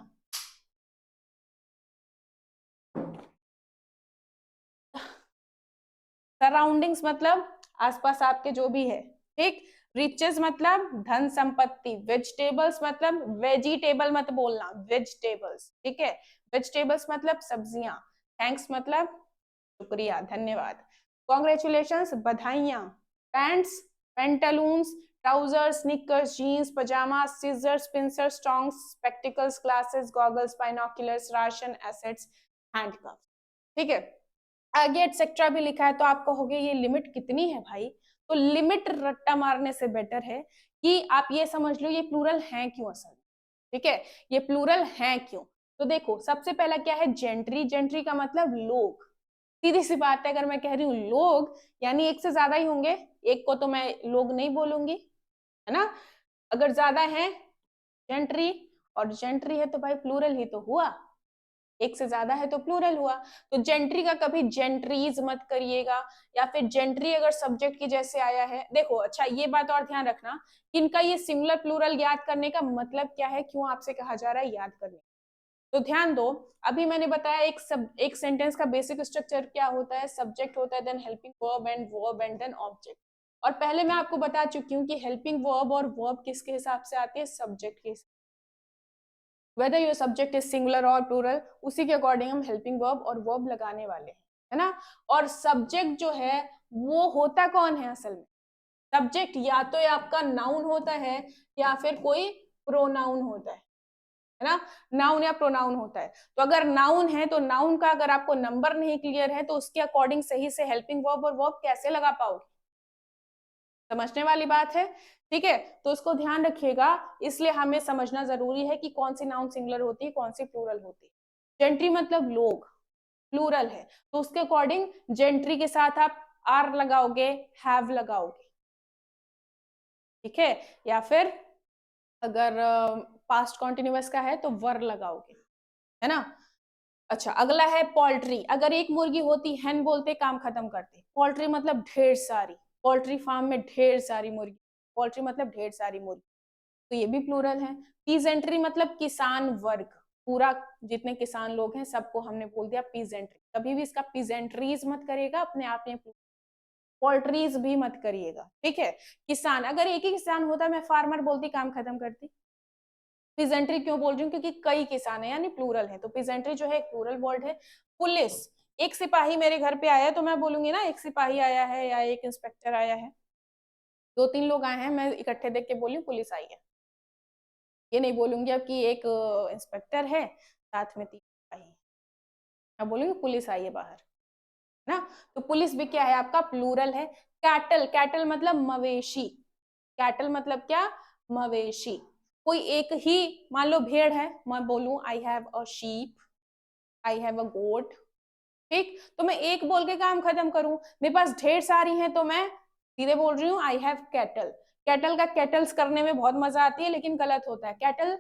सराउंडिंग्स मतलब आसपास आपके जो भी है। ठीक, रिचेस मतलब धन संपत्ति, वेजिटेबल्स मतलब वेजिटेबल मत बोलना, वेजिटेबल्स। ठीक है, वेजिटेबल्स मतलब सब्जियां। थैंक्स मतलब शुक्रिया, धन्यवाद। कॉन्ग्रेचुलेशंस बधाइयां। Pants, pantaloons, trousers, sneakers, jeans, pyjama, scissors, pincers, tongs, spectacles, glasses, goggles, binoculars, ration, assets, handcuff. ठीक है, आगे एटसेट्रा भी लिखा है तो आप कहोगे ये लिमिट कितनी है भाई? तो लिमिट रट्टा मारने से बेटर है कि आप ये समझ लो ये प्लूरल है क्यों असल में। ठीक है, ये प्लूरल है क्यों? तो देखो सबसे पहला क्या है? जेंट्री। जेंट्री का मतलब लोग। सीधी सी बात है, अगर मैं कह रही हूँ लोग यानी एक से ज्यादा ही होंगे, एक को तो मैं लोग नहीं बोलूंगी, है ना? अगर ज्यादा है जेंट्री, और जेंट्री है तो भाई प्लूरल ही तो हुआ, एक से ज्यादा है तो प्लूरल हुआ। तो जेंट्री का कभी जेंट्रीज मत करिएगा, या फिर जेंट्री अगर सब्जेक्ट की जैसे आया है। देखो अच्छा ये बात और ध्यान रखना, इनका ये सिंगुलर प्लूरल याद करने का मतलब क्या है, क्यों आपसे कहा जा रहा है याद करने। तो ध्यान दो, अभी मैंने बताया एक सेंटेंस का बेसिक स्ट्रक्चर क्या होता है, सब्जेक्ट होता है, then helping verb and then object. और पहले मैं आपको बता चुकी हूँ कि हेल्पिंग वर्ब और वर्ब किसके हिसाब से आती है? सब्जेक्ट के हिसाब, whether your subject is singular और प्लूरल, उसी के अकॉर्डिंग हम हेल्पिंग वर्ब और वर्ब लगाने वाले हैं, है ना? और सब्जेक्ट जो है वो होता कौन है असल में? सब्जेक्ट या तो ये आपका नाउन होता है या फिर कोई प्रोनाउन होता है ना? नाउन या प्रोनाउन होता है। तो अगर नाउन है तो नाउन का अगर आपको नंबर नहीं क्लियर है तो उसके अकॉर्डिंग सही से हेल्पिंग वर्ब और वर्ब कैसे लगा पाओगे? समझने वाली बात है। ठीक है, तो उसको ध्यान रखिएगा, इसलिए हमें समझना जरूरी है कि कौन सी नाउन सिंगुलर होती है, कौन सी प्लूरल होती है। जेंट्री मतलब लोग, प्लूरल है तो उसके अकॉर्डिंग जेंट्री के साथ आप आर लगाओगे, हैव लगाओगे। ठीक है, या फिर अगर पास्ट कॉन्टिन्यूअस का है तो वर लगाओगे, है ना? अच्छा अगला है पोल्ट्री। अगर एक मुर्गी होती, हैन बोलते, काम खत्म करते। पोल्ट्री मतलब ढेर सारी, पोल्ट्री फार्म में ढेर सारी मुर्गी, पोल्ट्री मतलब ढेर सारी मुर्गी, तो ये भी प्लूरल है। पीजेंट्री मतलब किसान वर्ग, पूरा जितने किसान लोग हैं सबको हमने बोल दिया पीजेंट्री। कभी भी इसका पीजेंट्रीज मत करिएगा, अपने आप में पोल्ट्रीज भी मत करिएगा। ठीक है, किसान, अगर एक ही किसान होता मैं फार्मर बोलती, काम खत्म करती। पीजेंट्री क्यों बोल रही हूँ? क्योंकि कई किसान है यानी प्लूरल है, तो पीजेंट्री जो है एक प्लूरल वर्ड है। पुलिस, एक सिपाही मेरे घर पे आया तो मैं बोलूंगी ना एक सिपाही आया है या एक इंस्पेक्टर आया है। दो तीन लोग आए हैं मैं इकट्ठे देख के बोली पुलिस आई है, ये नहीं बोलूंगी अब कि एक इंस्पेक्टर है साथ में तीन सिपाही, मैं बोलूंगी पुलिस आई है बाहर, है ना? तो पुलिस भी क्या है आपका? प्लूरल है। कैटल, कैटल मतलब मवेशी, कैटल मतलब क्या? मवेशी। कोई एक ही, मान लो भेड़ है, मैं बोलूं I have a sheep, I have a goat. ठीक, तो मैं एक बोल के काम खत्म करूं, मेरे पास ढेर सारी हैं तो मैं सीधे बोल रही हूँ आई हैव कैटल। कैटल का कैटल्स करने में बहुत मजा आती है लेकिन गलत होता है, कैटल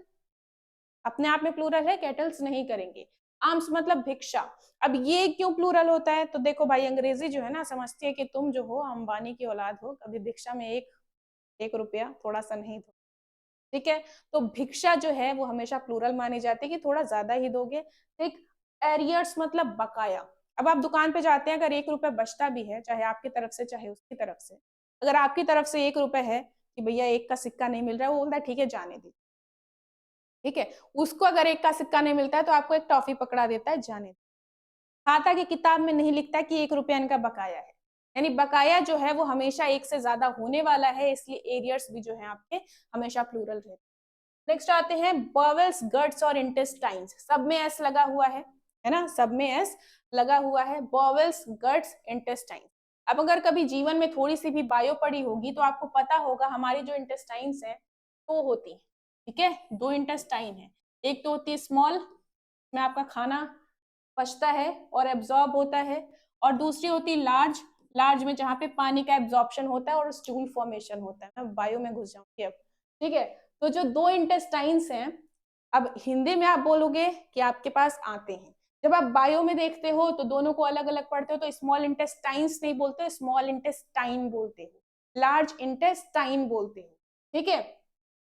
अपने आप में प्लूरल है, कैटल्स नहीं करेंगे। आर्म्स मतलब भिक्षा। अब ये क्यों प्लूरल होता है? तो देखो भाई अंग्रेजी जो है ना समझती है कि तुम जो हो अंबानी की औलाद हो, कभी भिक्षा में एक रुपया थोड़ा सा नहीं दो। ठीक है, तो भिक्षा जो है वो हमेशा प्लूरल मानी जाती है कि थोड़ा ज्यादा ही दोगे। ठीक, एरियर्स मतलब बकाया। अब आप दुकान पे जाते हैं, अगर एक रुपया बचता भी है, चाहे आपकी तरफ से चाहे उसकी तरफ से, अगर आपकी तरफ से एक रुपया है कि भैया एक का सिक्का नहीं मिल रहा है, वो बोलता है ठीक है जाने दीजिए। ठीक है, उसको अगर एक का सिक्का नहीं मिलता है तो आपको एक टॉफी पकड़ा देता है, जाने दीजिए। खाता की किताब में नहीं लिखता कि एक रुपया इनका बकाया है, यानी बकाया जो है वो हमेशा एक से ज्यादा होने वाला है, इसलिए एरियर्स भी जो है आपके हमेशा प्लूरल रहते हैं। नेक्स्ट आते हैं बॉवेल्स, गट्स और इंटेस्टाइन्स। सब में एस लगा हुआ है ना? सब में एस लगा हुआ है, बॉवेल्स, गट्स, इंटेस्टाइन्स। अब अगर कभी जीवन में थोड़ी सी भी बायो पड़ी होगी तो आपको पता होगा हमारी जो इंटेस्टाइन्स है दो होती है। ठीक है, दो इंटेस्टाइन है, एक तो होती है स्मॉल में आपका खाना पचता है और एब्जॉर्ब होता है, और दूसरी होती है लार्ज, लार्ज में जहाँ पे पानी का एब्जॉर्प्शन होता है और स्टूल फॉर्मेशन होता है। मैं बायो में घुस जाऊंगी अब। ठीक है, तो जो दो इंटेस्टाइन्स हैं अब हिंदी में आप बोलोगे कि आपके पास आते हैं। जब आप बायो में देखते हो तो दोनों को अलग अलग पढ़ते हो, तो स्मॉल इंटेस्टाइन्स नहीं बोलते, स्मॉल इंटेस्टाइन बोलते हो, लार्ज इंटेस्टाइन बोलते हो, ठीक है।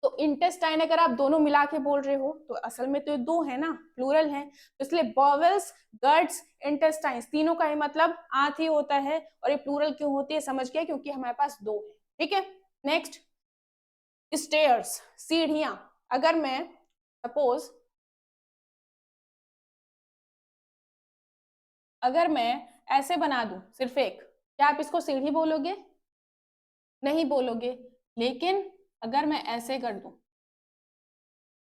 तो इंटेस्टाइन अगर आप दोनों मिला के बोल रहे हो तो असल में तो ये दो है ना, प्लूरल है, तो इसलिए बॉवेल्स, गट्स, इंटेस्टाइन्स तीनों का ही मतलब आंत ही होता है। और ये प्लूरल क्यों होती है समझ गया, क्योंकि हमारे पास दो है, ठीक है। नेक्स्ट, स्टेयर्स, सीढ़ियां। अगर मैं सपोज अगर मैं ऐसे बना दूं सिर्फ एक, क्या आप इसको सीढ़ी बोलोगे? नहीं बोलोगे। लेकिन अगर मैं ऐसे कर दूं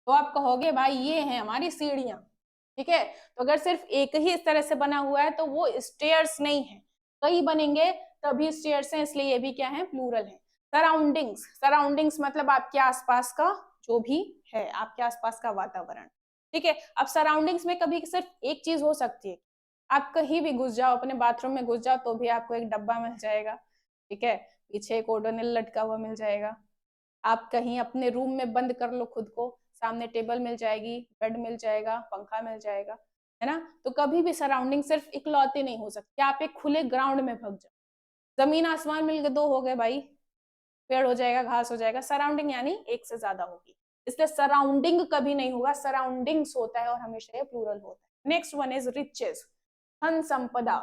तो आप कहोगे भाई ये है हमारी सीढ़ियां, ठीक है। तो अगर सिर्फ एक ही इस तरह से बना हुआ है तो वो स्टेयर्स नहीं है, कई बनेंगे तभी स्टेयर्स हैं, इसलिए ये भी क्या है, प्लूरल है। सराउंडिंग्स, सराउंडिंग्स मतलब आपके आसपास का जो भी है, आपके आसपास का वातावरण, ठीक है। अब सराउंडिंग्स में कभी सिर्फ एक चीज हो सकती है, आप कहीं भी घुस जाओ, अपने बाथरूम में घुस जाओ तो भी आपको एक डब्बा मिल जाएगा, ठीक है, पीछे एक ओडोनिल लटका हुआ मिल जाएगा। आप कहीं अपने रूम में बंद कर लो खुद को, सामने टेबल मिल जाएगी, बेड मिल जाएगा, पंखा मिल जाएगा, है ना। तो कभी भी सराउंडिंग सिर्फ इकलौते नहीं हो सकते। आप एक खुले ग्राउंड में भग जाओ, जमीन आसमान मिल गए, दो हो गए भाई, पेड़ हो जाएगा, घास हो जाएगा, सराउंडिंग यानी एक से ज्यादा होगी, इसलिए सराउंडिंग कभी नहीं होगा, सराउंडिंग्स होता है और हमेशा ये प्लूरल होता है। नेक्स्ट वन इज रिचेस, धन संपदा,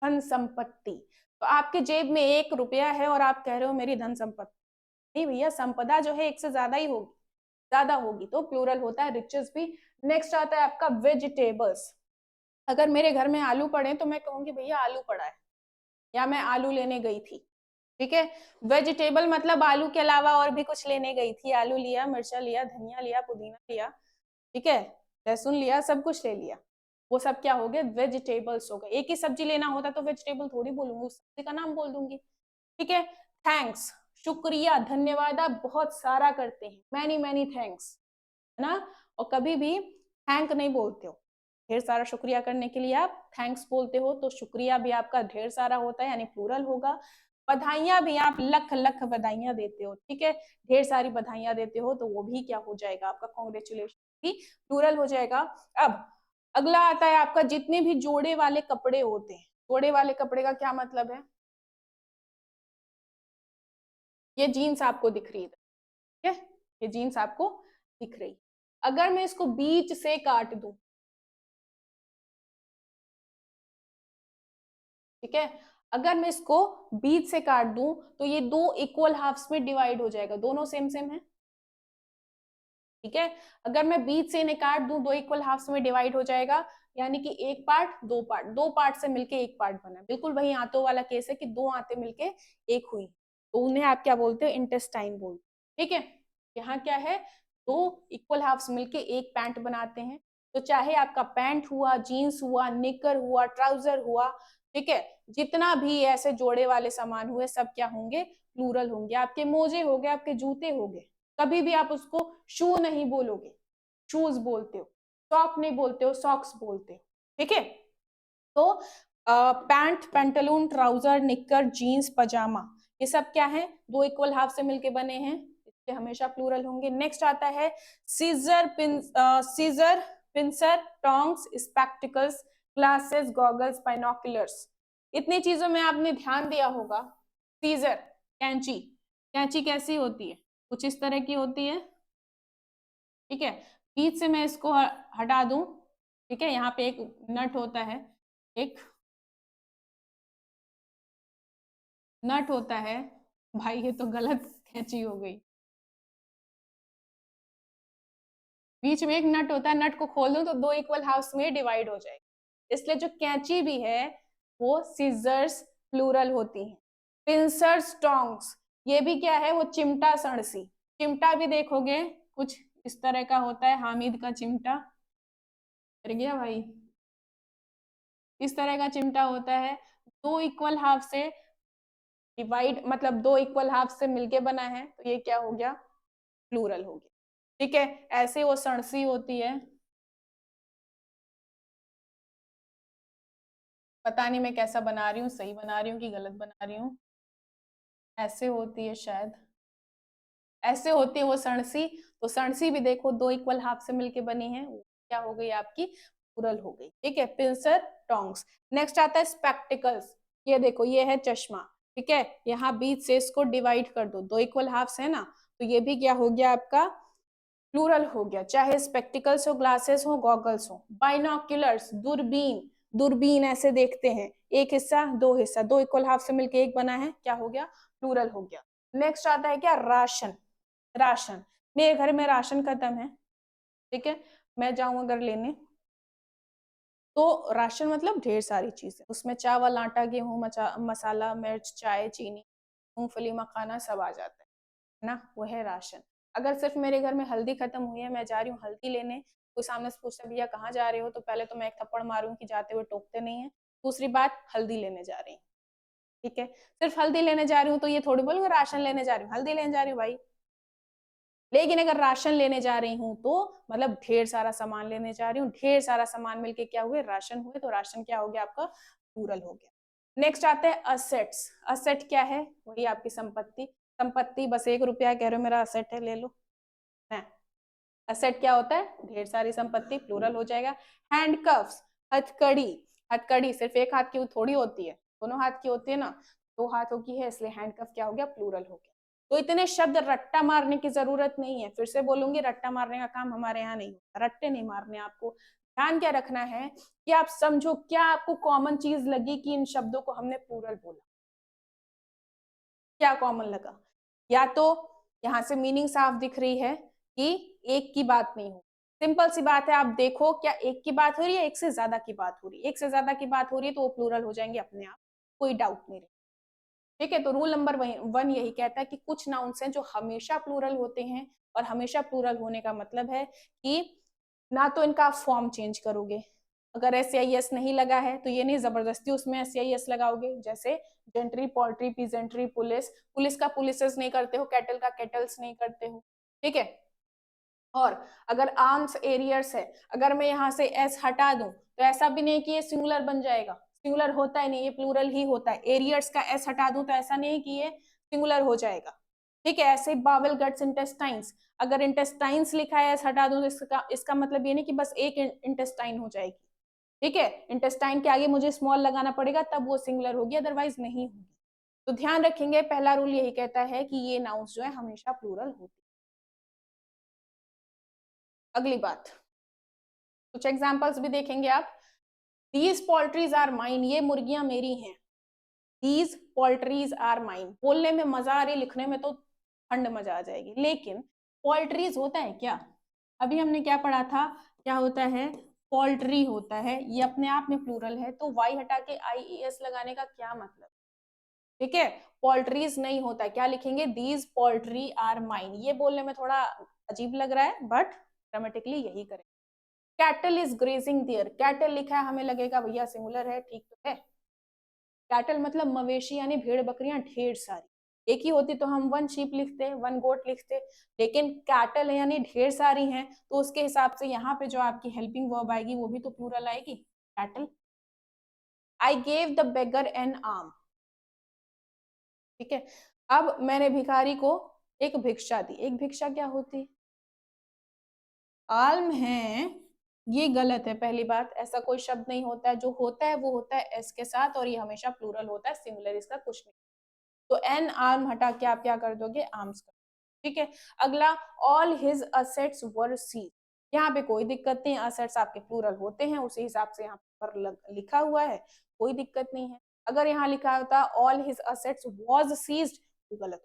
धन संपत्ति। तो आपके जेब में 1 रुपया है और आप कह रहे हो मेरी धन संपत्ति, नहीं भैया, संपदा जो है एक से ज्यादा ही होगी, ज्यादा होगी तो प्लूरल होता है रिचेस भी। नेक्स्ट आता है आपका वेजिटेबल्स। अगर मेरे घर में आलू पड़े तो मैं कहूंगी भैया आलू पड़ा है, या मैं आलू लेने गई थी, ठीक है। वेजिटेबल मतलब आलू के अलावा और भी कुछ लेने गई थी, आलू लिया, मिर्चा लिया, धनिया लिया, पुदीना लिया, ठीक है, लहसुन लिया, सब कुछ ले लिया, वो सब क्या हो गए, वेजिटेबल्स हो गए। एक ही सब्जी लेना होता तो वेजिटेबल थोड़ी बोलूंगी, उस सब्जी का नाम बोल दूंगी, ठीक है। थैंक्स, शुक्रिया, धन्यवाद आप बहुत सारा करते हैं, मैनी मैनी थैंक्स, है ना। और कभी भी थैंक नहीं बोलते हो, ढेर सारा शुक्रिया करने के लिए आप थैंक्स बोलते हो, तो शुक्रिया भी आपका ढेर सारा होता है यानी प्लूरल होगा। बधाइयां भी आप लख लख बधाइयां देते हो, ठीक है, ढेर सारी बधाइयां देते हो तो वो भी क्या हो जाएगा आपका, कॉन्ग्रेचुलेशन भी प्लूरल हो जाएगा। अब अगला आता है आपका जितने भी जोड़े वाले कपड़े होते हैं, जोड़े वाले कपड़े का क्या मतलब है, ये जीन्स आपको दिख रही है, ठीक है, ये जीन्स आपको दिख रही, अगर मैं इसको बीच से काट दूं, ठीक है, अगर मैं इसको बीच से काट दूं तो ये दो इक्वल हाफ्स में डिवाइड हो जाएगा, दोनों सेम सेम है, ठीक है। अगर मैं बीच से इन्हें काट दूं दो इक्वल हाफ्स में डिवाइड हो जाएगा, यानी कि एक पार्ट दो पार्ट, दो पार्ट से मिलके एक पार्ट बना, बिल्कुल वही आंतों वाला केस है कि दो आंतें मिलके एक हुई, तो उन्हें आप क्या बोलते हो, इंटेस्टाइन बोलते हो, ठीक है। यहाँ क्या है, दो इक्वल हाफ्स मिलके एक पैंट बनाते हैं, तो चाहे आपका पैंट हुआ, जीन्स हुआ, निकर हुआ, ट्राउजर हुआ, ठीक है, जितना भी ऐसे जोड़े वाले सामान हुए सब क्या होंगे, प्लूरल होंगे। आपके मोजे हो गए, आपके जूते हो गए, कभी भी आप उसको शू नहीं बोलोगे, शूज बोलते हो, सॉक नहीं बोलते हो, सॉक्स बोलते हो, ठीक है। तो पैंट, पैंटलून, ट्राउजर, निक्कर, जीन्स, पजामा, ये सब क्या है, दो इक्वल हाफ से मिलके बने हैं, इसलिए हमेशा प्लूरल होंगे। नेक्स्ट आता है scissor, scissor, pincer, tongs, spectacles, glasses, goggles, binoculars. इतनी चीजों में आपने ध्यान दिया होगा। सीजर, कैंची, कैंची कैसी होती है, कुछ इस तरह की होती है, ठीक है। बीच से मैं इसको हटा दूं, ठीक है, यहाँ पे एक नट होता है, एक नट होता है, भाई ये तो गलत कैंची हो गई, बीच में एक नट होता है, नट को खोल दूं तो दो इक्वल हाफ्स में डिवाइड हो जाएगा, इसलिए जो कैंची भी है वो सीजर्स प्लूरल होती है। पिंसर्स, टोंग्स, ये भी क्या है, वो चिमटा सणसी, चिमटा भी देखोगे कुछ इस तरह का होता है, हामिद का चिमटा, कर गया भाई, इस तरह का चिमटा होता है, दो इक्वल हाफ से डिवाइड मतलब दो इक्वल हाफ से मिलके बना है, तो ये क्या हो गया, प्लूरल हो गया, ठीक है। ऐसे वो सणसी होती है, पता नहीं मैं कैसा बना रही हूँ, सही बना रही हूँ कि गलत बना रही हूँ, ऐसे होती है शायद, ऐसे होती है वो सणसी, तो सणसी भी देखो दो इक्वल हाफ से मिलके बनी है, क्या हो गई आपकी, प्लूरल हो गई। ठीक है, पिंसर, टोंग्स। नेक्स्ट आता है स्पेक्टिकल्स। ये देखो ये है चश्मा, ठीक है, यहाँ बीच से इसको डिवाइड कर दो, दो इक्वल हाफ्स है ना, तो ये भी क्या हो गया आपका, प्लूरल हो गया, चाहे स्पेक्टिकल्स हो, ग्लासेस हो, गॉगल्स हो। बाइनोक्यूलर्स, दूरबीन, दूरबीन ऐसे देखते हैं, एक हिस्सा दो हिस्सा, दो इक्वल हाफ से मिलके एक बना है, क्या हो गया, प्लूरल हो गया। नेक्स्ट आता है क्या, राशन। राशन, मेरे घर में राशन खत्म है, ठीक है, मैं जाऊं अगर लेने, तो राशन मतलब ढेर सारी चीजें, उसमें चावल, आटा, गेहूं, मसाला, मिर्च, चाय, चीनी, मूंगफली, मखाना सब आ जाता है ना, वो है राशन। अगर सिर्फ मेरे घर में हल्दी खत्म हुई है, मैं जा रही हूँ हल्दी लेने, कोई सामने से पूछता भैया कहाँ जा रहे हो, तो पहले तो मैं एक थप्पड़ मारूं कि जाते हुए टोकते नहीं है। दूसरी बात, हल्दी लेने जा रही हूँ, ठीक है, सिर्फ हल्दी लेने जा रही हूँ, तो ये थोड़ी बोलूंगी राशन लेने जा रही हूँ, हल्दी लेने जा रही हूँ भाई। लेकिन अगर राशन लेने जा रही हूँ तो मतलब ढेर सारा सामान लेने जा रही हूँ, ढेर सारा सामान मिलके क्या हुए, राशन हुए, तो राशन क्या हो गया आपका, प्लूरल हो गया। नेक्स्ट आते हैं असेट्स। असेट क्या है, वही आपकी संपत्ति। संपत्ति बस 1 रुपया कह रहे हो मेरा असेट है, ले लो है। असेट क्या होता है, ढेर सारी संपत्ति, प्लूरल हो जाएगा। हैंडकफ्स, हथकड़ी। हथकड़ी सिर्फ एक हाथ की थोड़ी होती है, दोनों हाथ की होती है ना, दो हाथों की है, इसलिए हैंडकफ क्या हो गया, प्लूरल हो गया। तो इतने शब्द रट्टा मारने की जरूरत नहीं है, फिर से बोलूंगी रट्टा मारने का काम हमारे यहाँ नहीं होता, रट्टे नहीं मारने। आपको ध्यान क्या रखना है कि आप समझो क्या आपको कॉमन चीज लगी कि इन शब्दों को हमने प्लूरल बोला, क्या कॉमन लगा। या तो यहाँ से मीनिंग साफ दिख रही है कि एक की बात नहीं हो, सिंपल सी बात है, आप देखो क्या एक की बात हो रही है, एक से ज्यादा की बात हो रही है, एक से ज्यादा की बात हो रही है तो वो प्लूरल हो जाएंगे अपने आप, कोई डाउट नहीं। ठीक है, तो रूल नंबर 1 यही कहता है कि कुछ नाउन्स हैं जो हमेशा प्लूरल होते हैं, और हमेशा प्लूरल होने का मतलब है कि ना तो इनका आप फॉर्म चेंज करोगे, अगर SCIS नहीं लगा है तो ये नहीं जबरदस्ती उसमें SCIS लगाओगे, जैसे gentry, poultry, peasantry, police, police का पुलिसेस नहीं करते हो, कैटल का कैटल्स नहीं करते हो, ठीक है। और अगर आर्म्स एरियर्स है, अगर मैं यहाँ से एस हटा दूं तो ऐसा भी नहीं कि ये सिंगुलर बन जाएगा, सिंगुलर होता है नहीं, ये प्लूरल ही होता है। एरियर्स का एस हटा दूं तो ऐसा नहीं कि ये सिंगुलर हो जाएगा, ठीक है। ऐसे बावल, गट्स, इंटेस्टाइन्स, अगर इंटेस्टाइन्स लिखा है एस हटा दूं तो इसका मतलब ये नहीं कि बस एक इंटेस्टाइन हो जाएगी, ठीक है। इंटेस्टाइन के आगे मुझे स्मॉल लगाना पड़ेगा तब वो सिंगुलर होगी, अदरवाइज नहीं होगी। तो ध्यान रखेंगे, पहला रूल यही कहता है कि ये नाउन्स जो है हमेशा प्लूरल होती है। अगली बात, कुछ एग्जाम्पल्स भी देखेंगे आप। दीज पोल्ट्रीज आर माइन, ये मुर्गियां मेरी हैं। दीज पोल्ट्रीज आर माइन, बोलने में मजा आ रही, लिखने में तो ठंड मजा आ जाएगी, लेकिन पोल्ट्रीज होता है क्या, अभी हमने क्या पढ़ा था, क्या होता है, पोल्ट्री होता है, ये अपने आप में प्लूरल है, तो वाई हटा के IES लगाने का क्या मतलब, ठीक है। पोल्ट्रीज नहीं होता है, क्या लिखेंगे, दीज पोल्ट्री आर माइन, ये बोलने में थोड़ा अजीब लग रहा है बट ग्रामेटिकली यही करें। Cattle is grazing there, cattle लिखा है, हमें लगेगा भैया सिंगुलर है, ठीक तो है। कैटल मतलब मवेशी यानी भेड़ बकरियां ढेर सारी, एक ही होती तो हम 1 शीप लिखते, 1 गोट लिखते, लेकिन कैटल है यानी ढेर सारी हैं, तो उसके हिसाब से यहाँ पे जो आपकी हेल्पिंग वर्ब आएगी वो भी तो प्लूरल आएगी, cattle. I gave the beggar N arm, ठीक है। अब मैंने भिखारी को एक भिक्षा दी, एक भिक्षा क्या होती, आल्म है, ये गलत है। पहली बात, ऐसा कोई शब्द नहीं होता है, जो होता है वो होता है एस के साथ, और ये हमेशा प्लूरल होता है, सिंगुलर इसका कुछ नहीं। तो एन आर्म हटा के आप क्या कर दोगे, आर्म्स कर, ठीक है। अगला, ऑल हिज असेट्स वर सीज, यहाँ पे कोई दिक्कत नहीं, असेट्स आपके प्लूरल होते हैं, उसी हिसाब से यहाँ पर लिखा हुआ है, कोई दिक्कत नहीं है। अगर यहाँ लिखा होता all his assets was seized तो गलत,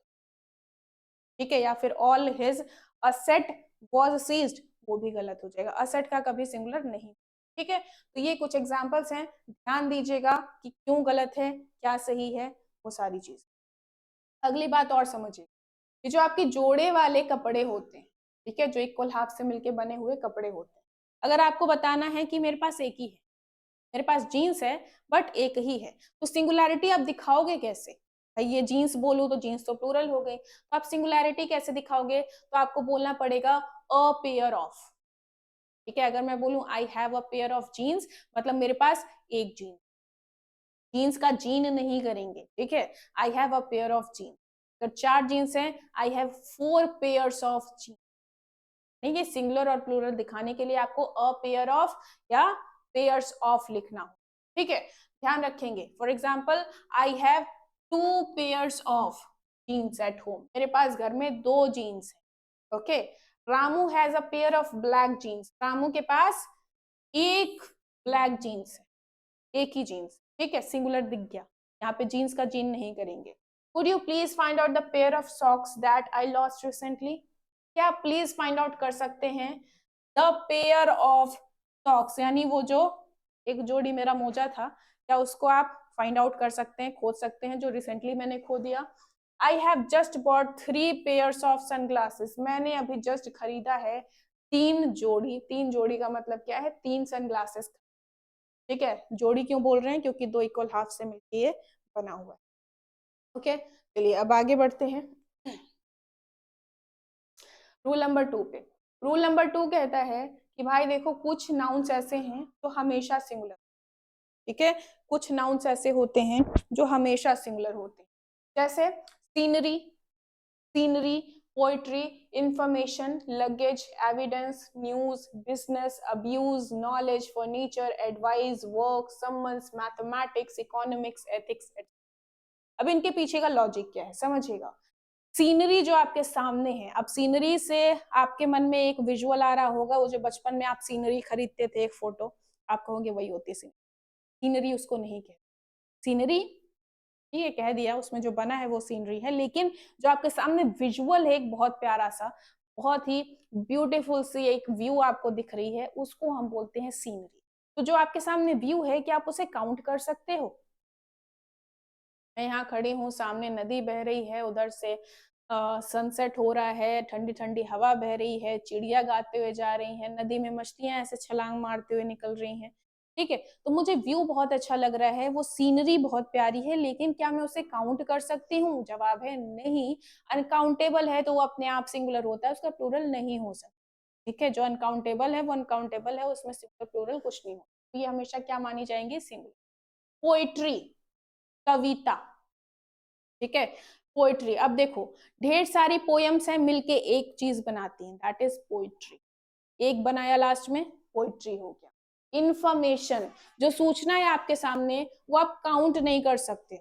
ठीक है, या फिर all his asset was seized वो भी गलत हो जाएगा, असेट का कभी सिंगुलर नहीं, ठीक है। तो ये कुछ एग्जांपल्स हैं, ध्यान दीजिएगा कि क्यों गलत है, क्या सही है, वो सारी चीज। अगली बात और समझिए, ये जो आपके जोड़े वाले कपड़े होते हैं, ठीक है, जो इक्वल हाफ से मिलके बने हुए कपड़े होते हैं, अगर आपको बताना है कि मेरे पास एक ही है, मेरे पास जीन्स है बट एक ही है, तो सिंगुलैरिटी आप दिखाओगे कैसे, भाई ये जीन्स बोलूं तो जीन्स तो प्लूरल हो गई, तो आप सिंगुलैरिटी कैसे दिखाओगे, तो आपको बोलना पड़ेगा अ पेयर ऑफ, ठीक है। अगर मैं बोलूं I have a pair of jeans, मतलब मेरे पास एक जीन्स, जीन्स का जीन नहीं करेंगे, ठीक है, I have a pair of jeans. अगर 4 जीन्स हैं, I have 4 pairs of jeans. नहीं, ये सिंगुलर और प्लूरल दिखाने के लिए आपको अ पेयर ऑफ या पेयर्स ऑफ लिखना हो, ठीक है, ध्यान रखेंगे। For example, I have 2 pairs of jeans at home, मेरे पास घर में 2 जीन्स है। Okay, Ramu has a pair of black jeans, Ramu के पास एक ब्लैक जीन्स है, एक ही जीन्स, ठीक है, सिंगुलर दिख गया, यहाँ पे जीन्स का जीन नहीं करेंगे। Could you please find out the pair of socks that I lost recently? क्या प्लीज फाइंड आउट कर सकते हैं द पेयर ऑफ सॉक्स, यानी वो जो एक जोड़ी मेरा मोजा था, क्या उसको आप फाइंड आउट कर सकते हैं, खोज सकते हैं, जो रिसेंटली मैंने खो दिया। I have just bought 3 pairs of sunglasses, मैंने अभी जस्ट खरीदा है 3 जोड़ी, 3 जोड़ी का मतलब क्या है, 3 सनग्लासेस, ठीक है, जोड़ी क्यों बोल रहे हैं, क्योंकि 2 इक्वल हाफ से मिलकर ये बना हुआ है। ओके, चलिए अब आगे बढ़ते हैं रूल नंबर 2 पे। रूल नंबर 2 कहता है कि भाई देखो, कुछ नाउन्स ऐसे हैं जो हमेशा सिंगुलर, ठीक है, कुछ नाउन्स ऐसे होते हैं जो हमेशा सिंगुलर होते हैं, जैसे scenery, scenery, poetry, information, luggage, evidence, news, business, abuse, knowledge, furniture, advice, work, summons, mathematics, economics, ethics. अब इनके पीछे का लॉजिक क्या है समझिएगा। सीनरी जो आपके सामने है, अब सीनरी से आपके मन में एक विजुअल आ रहा होगा, वो जो बचपन में आप सीनरी खरीदते थे, एक फोटो, आप कहोगे वही होती है सीनरी। सीनरी उसको नहीं कहते, सीनरी ठीक है कह दिया, उसमें जो बना है वो सीनरी है, लेकिन जो आपके सामने विजुअल है एक बहुत प्यारा सा, बहुत ही ब्यूटीफुल सी एक व्यू आपको दिख रही है, उसको हम बोलते हैं सीनरी। तो जो आपके सामने व्यू है, क्या आप उसे काउंट कर सकते हो? मैं यहाँ खड़ी हूँ, सामने नदी बह रही है, उधर से सनसेट हो रहा है, ठंडी ठंडी हवा बह रही है, चिड़िया गाते हुए जा रही हैं, नदी में मछलियां ऐसे छलांग मारते हुए निकल रही हैं, ठीक है, तो मुझे व्यू बहुत अच्छा लग रहा है, वो सीनरी बहुत प्यारी है, लेकिन क्या मैं उसे काउंट कर सकती हूँ? जवाब है नहीं। अनकाउंटेबल है तो वो अपने आप सिंगुलर होता है, उसका प्लूरल नहीं हो सकता, ठीक है, जो अनकाउंटेबल है वो अनकाउंटेबल है, उसमें सिंगुलर प्लूरल कुछ नहीं होता, तो ये हमेशा क्या मानी जाएंगी? सिंगुलर। पोएट्री, कविता, ठीक है, पोइट्री। अब देखो, ढेर सारी पोयम्स हैं, मिलके एक चीज बनाती हैं, दैट इज पोइट्री। एक बनाया लास्ट में, पोइट्री हो गया। इंफॉर्मेशन, जो सूचना है आपके सामने, वो आप काउंट नहीं कर सकते,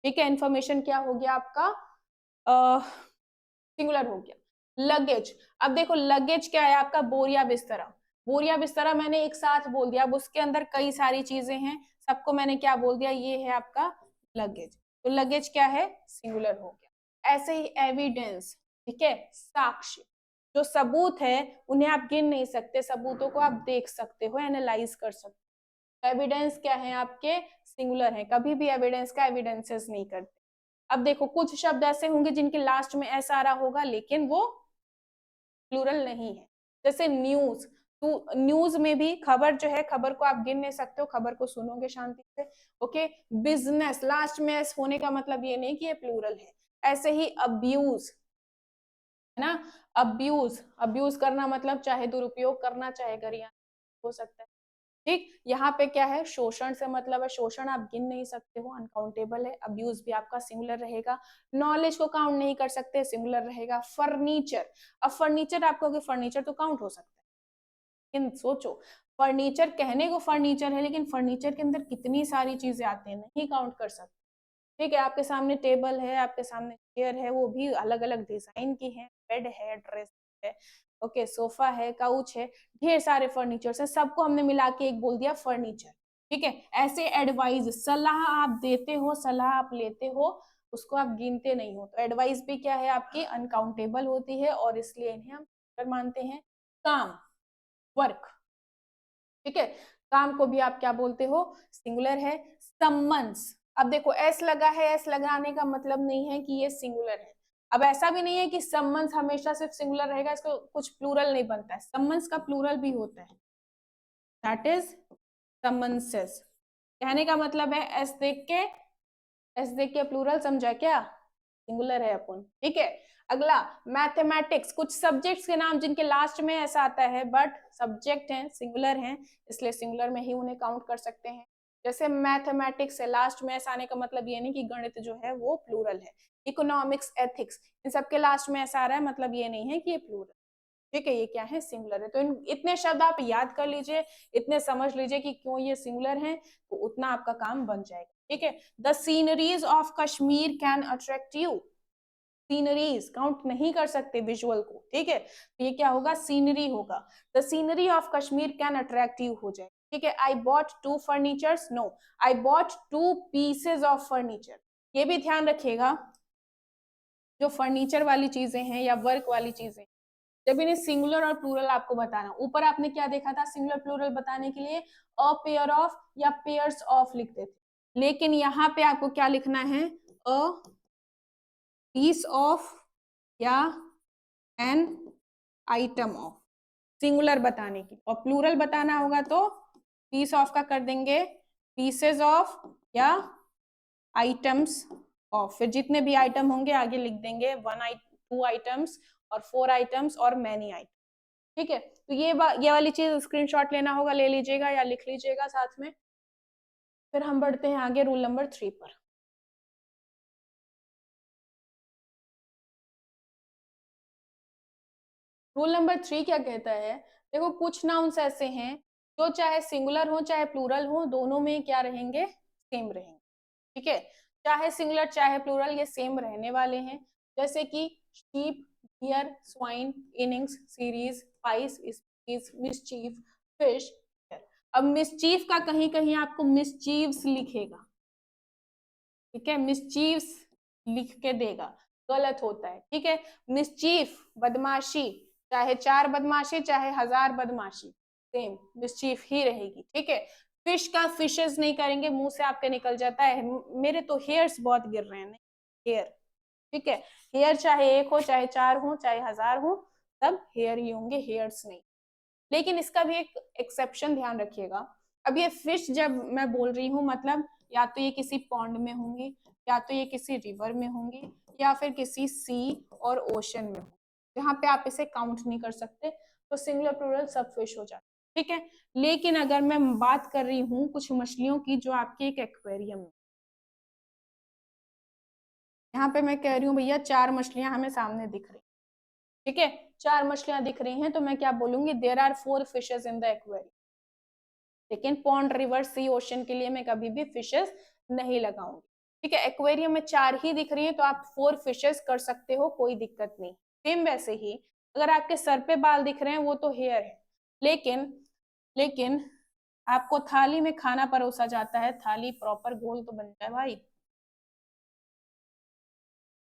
ठीक है, इंफॉर्मेशन क्या हो गया आपका? सिंगुलर हो गया। लगेज, अब देखो लगेज क्या है आपका? बोरिया बिस्तरा, बोरिया बिस्तरा मैंने एक साथ बोल दिया, अब उसके अंदर कई सारी चीजें हैं, सबको मैंने क्या बोल दिया? ये है आपका लगेज, तो लगेज क्या है? सिंगुलर हो गया। ऐसे ही एविडेंस, ठीक है, साक्ष्य, जो सबूत है उन्हें आप गिन नहीं सकते, सबूतों को आप देख सकते हो, एनालाइज कर सकते हो। एविडेंस क्या है आपके? सिंगुलर है, कभी भी एविडेंस का एविडेंसेस नहीं करते। अब देखो, कुछ शब्द ऐसे होंगे जिनके लास्ट में एस आ रहा होगा, लेकिन वो प्लूरल नहीं है, जैसे न्यूज, तो न्यूज में भी खबर जो है, खबर को आप गिन नहीं सकते हो, खबर को सुनोगे शांति से। ओके, बिजनेस, लास्ट में एस होने का मतलब ये नहीं कि ये प्लूरल है। ऐसे ही अब्यूज, है ना, अब्यूज, अब्यूज करना मतलब चाहे दुरुपयोग करना, चाहे गरिया हो सकता है, ठीक। यहाँ पे क्या है? शोषण से मतलब है, शोषण आप गिन नहीं सकते हो, अनकाउंटेबल है, अब्यूज भी आपका सिंगुलर रहेगा। नॉलेज को काउंट नहीं कर सकते, सिंगुलर रहेगा। फर्नीचर, अब फर्नीचर आप कहोगे फर्नीचर तो काउंट हो सकता है, लेकिन सोचो, फर्नीचर कहने को फर्नीचर है, लेकिन फर्नीचर के अंदर कितनी सारी चीजें आती हैं, नहीं काउंट कर सकते, ठीक है। आपके सामने टेबल है, आपके सामने चेयर है, वो भी अलग अलग डिजाइन की है, बेड है, ड्रेस है, ओके, सोफा है, काउच है, ढेर सारे फर्नीचर है, सबको हमने मिला के एक बोल दिया फर्नीचर, ठीक है। ऐसे एडवाइस, सलाह आप देते हो, सलाह आप लेते हो, उसको आप गिनते नहीं हो, तो एडवाइस भी क्या है आपकी? अनकाउंटेबल होती है, और इसलिए इन्हें हम मानते हैं। काम, वर्क, ठीक है, काम को भी आप क्या बोलते हो? सिंगुलर है। सम्मन्स, अब देखो एस लगा है, एस लगाने का मतलब नहीं है कि ये सिंगुलर है, अब ऐसा भी नहीं है कि सम्मन्स हमेशा सिर्फ सिंगुलर रहेगा, इसको कुछ प्लूरल नहीं बनता है, सम्मन्स का प्लूरल भी होता है, दैट इज सम्मन्सेस। कहने का मतलब है एस देख के, एस देख के प्लूरल समझा क्या? सिंगुलर है अपन, ठीक है। अगला, मैथमेटिक्स, कुछ सब्जेक्ट्स के नाम जिनके लास्ट में ऐसा आता है, बट सब्जेक्ट हैं, सिंगुलर हैं, इसलिए सिंगुलर में ही उन्हें काउंट कर सकते हैं। जैसे मैथमेटिक्स है, लास्ट में ऐसा आने का मतलब ये नहीं कि गणित जो है वो प्लूरल है। इकोनॉमिक्स, एथिक्स, इन सबके लास्ट में ऐसा आ रहा है, मतलब ये नहीं है कि ये प्लूरल, ठीक है, ये क्या है, सिंगुलर है। तो इतने शब्द आप याद कर लीजिए, इतने समझ लीजिए कि क्यों ये सिंगुलर है, तो उतना आपका काम बन जाएगा, ठीक है। The sceneries of Kashmir can attract you, sceneries count नहीं कर सकते विजुअल को, ठीक है, तो ये क्या होगा, सीनरी होगा। The scenery of Kashmir can attract you हो जाए, ठीक है। I bought 2 furnitures, no, I bought 2 pieces of furniture. ये भी ध्यान रखिएगा, जो फर्नीचर वाली चीजें हैं या वर्क वाली चीजें, जब इन्हें सिंगुलर और प्लूरल आपको बताना, ऊपर आपने क्या देखा था, सिंगुलर प्लूरल बताने के लिए अ पेयर ऑफ या पेयर्स ऑफ लिखते थे, लेकिन यहाँ पे आपको क्या लिखना है, अ पीस ऑफ या एन आइटम ऑफ, सिंगुलर बताने की। और प्लूरल बताना होगा तो पीस ऑफ का कर देंगे पीसेस ऑफ या आइटम्स ऑफ, फिर जितने भी आइटम होंगे आगे लिख देंगे 2 आइटम्स और 4 आइटम्स और मैनी आइटम, ठीक है। तो ये वाली चीज स्क्रीनशॉट लेना होगा, ले लीजिएगा या लिख लीजिएगा साथ में। फिर हम बढ़ते हैं आगे रूल नंबर 3 पर। रूल नंबर 3 क्या कहता है, देखो कुछ नाउन्स ऐसे हैं जो चाहे सिंगुलर हो चाहे प्लूरल हो, दोनों में क्या रहेंगे, सेम रहेंगे, ठीक है। चाहे सिंगुलर चाहे प्लूरल ये सेम रहने वाले हैं, जैसे कि sheep, deer, swine, innings, series, spice, species, mischief, fish. अब मिसचीफ का कहीं कहीं आपको मिसचीव्स लिखेगा, ठीक है, मिसचीव्स लिख के देगा, गलत होता है, ठीक है। मिसचीफ बदमाशी, चाहे 4 बदमाशी चाहे 1000 बदमाशी, सेम मिसचीफ ही रहेगी, ठीक है। फिश का फिशेस नहीं करेंगे, मुंह से आपके निकल जाता है, मेरे तो हेयर्स बहुत गिर रहे हैं, हेयर, ठीक है। हेयर चाहे 1 हो चाहे 4 हो चाहे 1000 हो, सब हेयर ही होंगे, हेयर्स नहीं। लेकिन इसका भी एक एक्सेप्शन ध्यान रखिएगा। अब ये फिश जब मैं बोल रही हूँ, मतलब या तो ये किसी पॉन्ड में होंगी, या तो ये किसी रिवर में होंगी, या फिर किसी सी और ओशन में होंगी, जहाँ पे आप इसे काउंट नहीं कर सकते, तो सिंगुलर प्लूरल सब फिश हो जाता है, ठीक है। लेकिन अगर मैं बात कर रही हूँ कुछ मछलियों की जो आपके एक एक्वेरियम में, यहाँ पे मैं कह रही हूँ भैया 4 मछलियां हमें सामने दिख रही, ठीक है, 4 मछलियां दिख रही हैं, तो मैं क्या बोलूंगी, there are 4 fishes in the aquarium. लेकिन पॉन्ड, रिवर, सी, ओशन के लिए मैं कभी भी फिशेस नहीं लगाऊंगी, ठीक है। एक्वेरियम में 4 ही दिख रही है तो आप 4 फिशेस कर सकते हो, कोई दिक्कत नहीं। सेम वैसे ही अगर आपके सर पे बाल दिख रहे हैं वो तो हेयर है, लेकिन लेकिन आपको थाली में खाना परोसा जाता है, थाली प्रॉपर गोल तो बनता है भाई,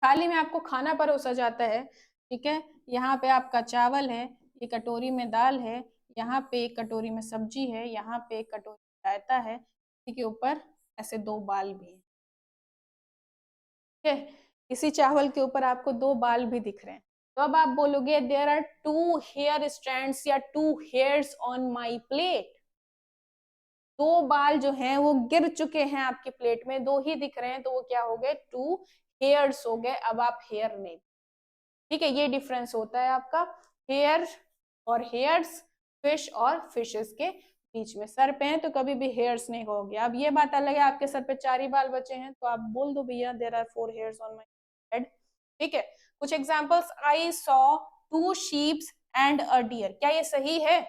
थाली में आपको खाना परोसा जाता है, ठीक है। यहाँ पे आपका चावल है, ये कटोरी में दाल है, यहाँ पे एक कटोरी में सब्जी है, यहाँ पे एक कटोरी में रायता है, इसी के ऊपर ऐसे 2 बाल भी है, ठीक है। इसी चावल के ऊपर आपको 2 बाल भी दिख रहे हैं, तो अब आप बोलोगे देयर आर 2 हेयर स्ट्रैंड्स या 2 हेयर्स ऑन माई प्लेट, 2 बाल जो हैं वो गिर चुके हैं आपके प्लेट में, 2 ही दिख रहे हैं, तो वो क्या हो गए, 2 हेयर्स हो गए। अब आप हेयर नहीं, ठीक है, ये डिफरेंस होता है आपका हेयर और हेयर्स, फिश और फिशेस के बीच में। सर पे हैं तो कभी भी हेयर्स नहीं कहोगे। अब ये बात अलग है आपके सर पे 4 ही बाल बचे हैं तो आप बोल दो भैया there are 4 hairs on my head, ठीक है। कुछ examples, I saw 2 sheeps and a deer, क्या ये सही है,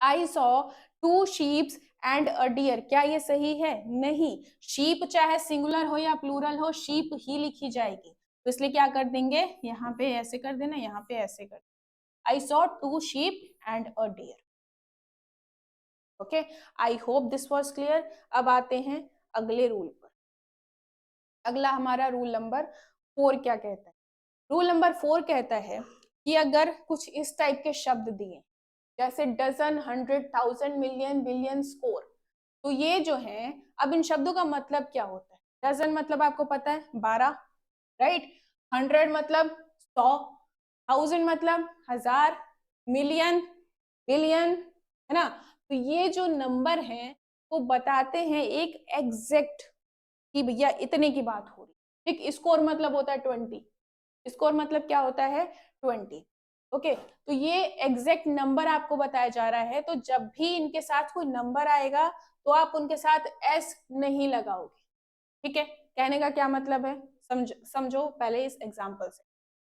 I saw 2 sheeps and a deer, क्या ये सही है, नहीं। शीप चाहे सिंगुलर हो या प्लूरल हो, शीप ही लिखी जाएगी, तो इसलिए क्या कर देंगे, यहाँ पे ऐसे कर देना, यहाँ पे ऐसे कर, I saw 2 sheep and a deer, okay. I hope this was clear. अब आते हैं अगले रूल पर। अगला हमारा रूल नंबर 4 क्या कहता है, रूल नंबर 4 कहता है कि अगर कुछ इस टाइप के शब्द दिए, जैसे डजन, 100,000, मिलियन, बिलियन, स्कोर, तो ये जो है, अब इन शब्दों का मतलब क्या होता है, डजन मतलब आपको पता है 12, राइट, 100 मतलब 100, 1000 मतलब 1000, मिलियन, बिलियन, है ना। तो ये जो नंबर हैं वो बताते हैं एक एग्जैक्ट कि भैया इतने की बात हो रही, ठीक। स्कोर मतलब होता है 20, स्कोर मतलब क्या होता है 20, ओके। तो ये एग्जैक्ट नंबर आपको बताया जा रहा है, तो जब भी इनके साथ कोई नंबर आएगा तो आप उनके साथ एस नहीं लगाओगे। ठीक है, कहने का क्या मतलब है, समझो पहले इस एग्जाम्पल से।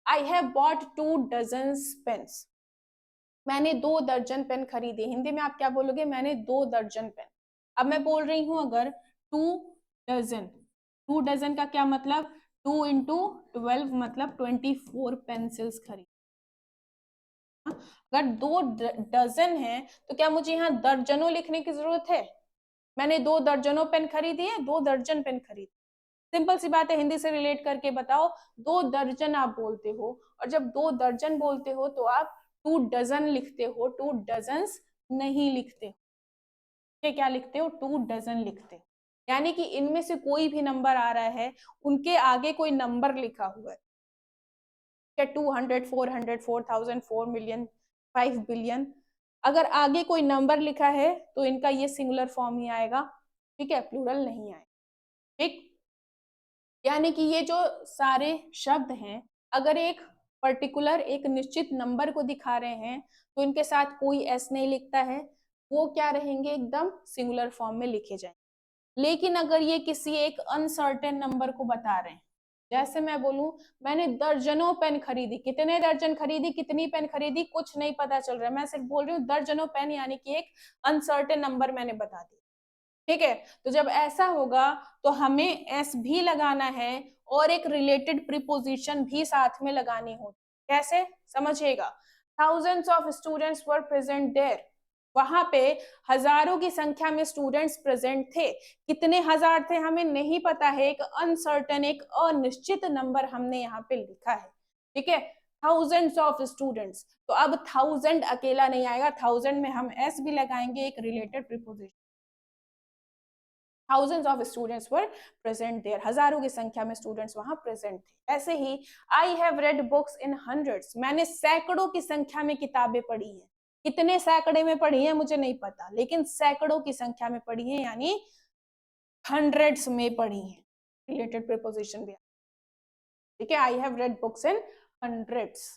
I have bought 2 dozens pens, मैंने 2 दर्जन पेन खरीदे। हिंदी में आप क्या बोलोगे, मैंने 2 दर्जन पेन। अब मैं बोल रही हूं अगर 2 डजन, 2 डजन का क्या मतलब, 2 इंटू 12 मतलब 24 पेंसिल्स खरीद। अगर 2 डजन है तो क्या मुझे यहाँ दर्जनों लिखने की जरूरत है, मैंने 2 दर्जनों पेन खरीदी है, 2 दर्जन पेन खरीदी। सिंपल सी बात है, हिंदी से रिलेट करके बताओ, 2 दर्जन आप बोलते हो, और जब 2 दर्जन बोलते हो तो आप 2 डजन लिखते हो, 2 डजन्स नहीं लिखते। क्या लिखते हो, 2 डजन लिखते हो। यानी कि इनमें से कोई भी नंबर आ रहा है, उनके आगे कोई नंबर लिखा हुआ है, क्या 200, 400, 4000, 4 मिलियन, 5 बिलियन, अगर आगे कोई नंबर लिखा है तो इनका ये सिंगुलर फॉर्म ही आएगा। ठीक है, प्लूरल नहीं आएगा। ठीक, यानी कि ये जो सारे शब्द हैं, अगर एक पर्टिकुलर एक निश्चित नंबर को दिखा रहे हैं तो इनके साथ कोई एस नहीं लिखता है, वो क्या रहेंगे, एकदम सिंगुलर फॉर्म में लिखे जाएंगे। लेकिन अगर ये किसी एक अनसर्टेन नंबर को बता रहे हैं, जैसे मैं बोलूं मैंने दर्जनों पेन खरीदी, कितने दर्जन खरीदी, कितनी पेन खरीदी, कुछ नहीं पता चल रहा है, मैं सिर्फ बोल रही हूँ दर्जनों पेन, यानी कि एक अनसर्टेन नंबर मैंने बता दिया। ठीक है, तो जब ऐसा होगा तो हमें एस भी लगाना है और एक रिलेटेड प्रीपोजिशन भी साथ में लगानी होती। कैसे, समझिएगा। Thousands of students were present there, वहां पे हजारों की संख्या में स्टूडेंट्स प्रेजेंट थे, कितने हजार थे हमें नहीं पता है, एक अनसर्टन, एक अनिश्चित नंबर हमने यहाँ पे लिखा है। ठीक है, थाउजेंड्स ऑफ स्टूडेंट्स, तो अब 1000 अकेला नहीं आएगा, 1000 में हम एस भी लगाएंगे, एक related preposition. thousands of students were present there, हजारों की संख्या में स्टूडेंट्स वहां प्रेजेंट थे। ऐसे ही I have read books in hundreds, मैंने सैकड़ों की संख्या में किताबें पढ़ी हैं, कितने सैकड़े में पढ़ी है मुझे नहीं पता, लेकिन सैकड़ों की संख्या में पढ़ी है, यानी हंड्रेड्स में पढ़ी है, रिलेटेड प्रीपोजिशन भी। ठीक है, I have read books in hundreds,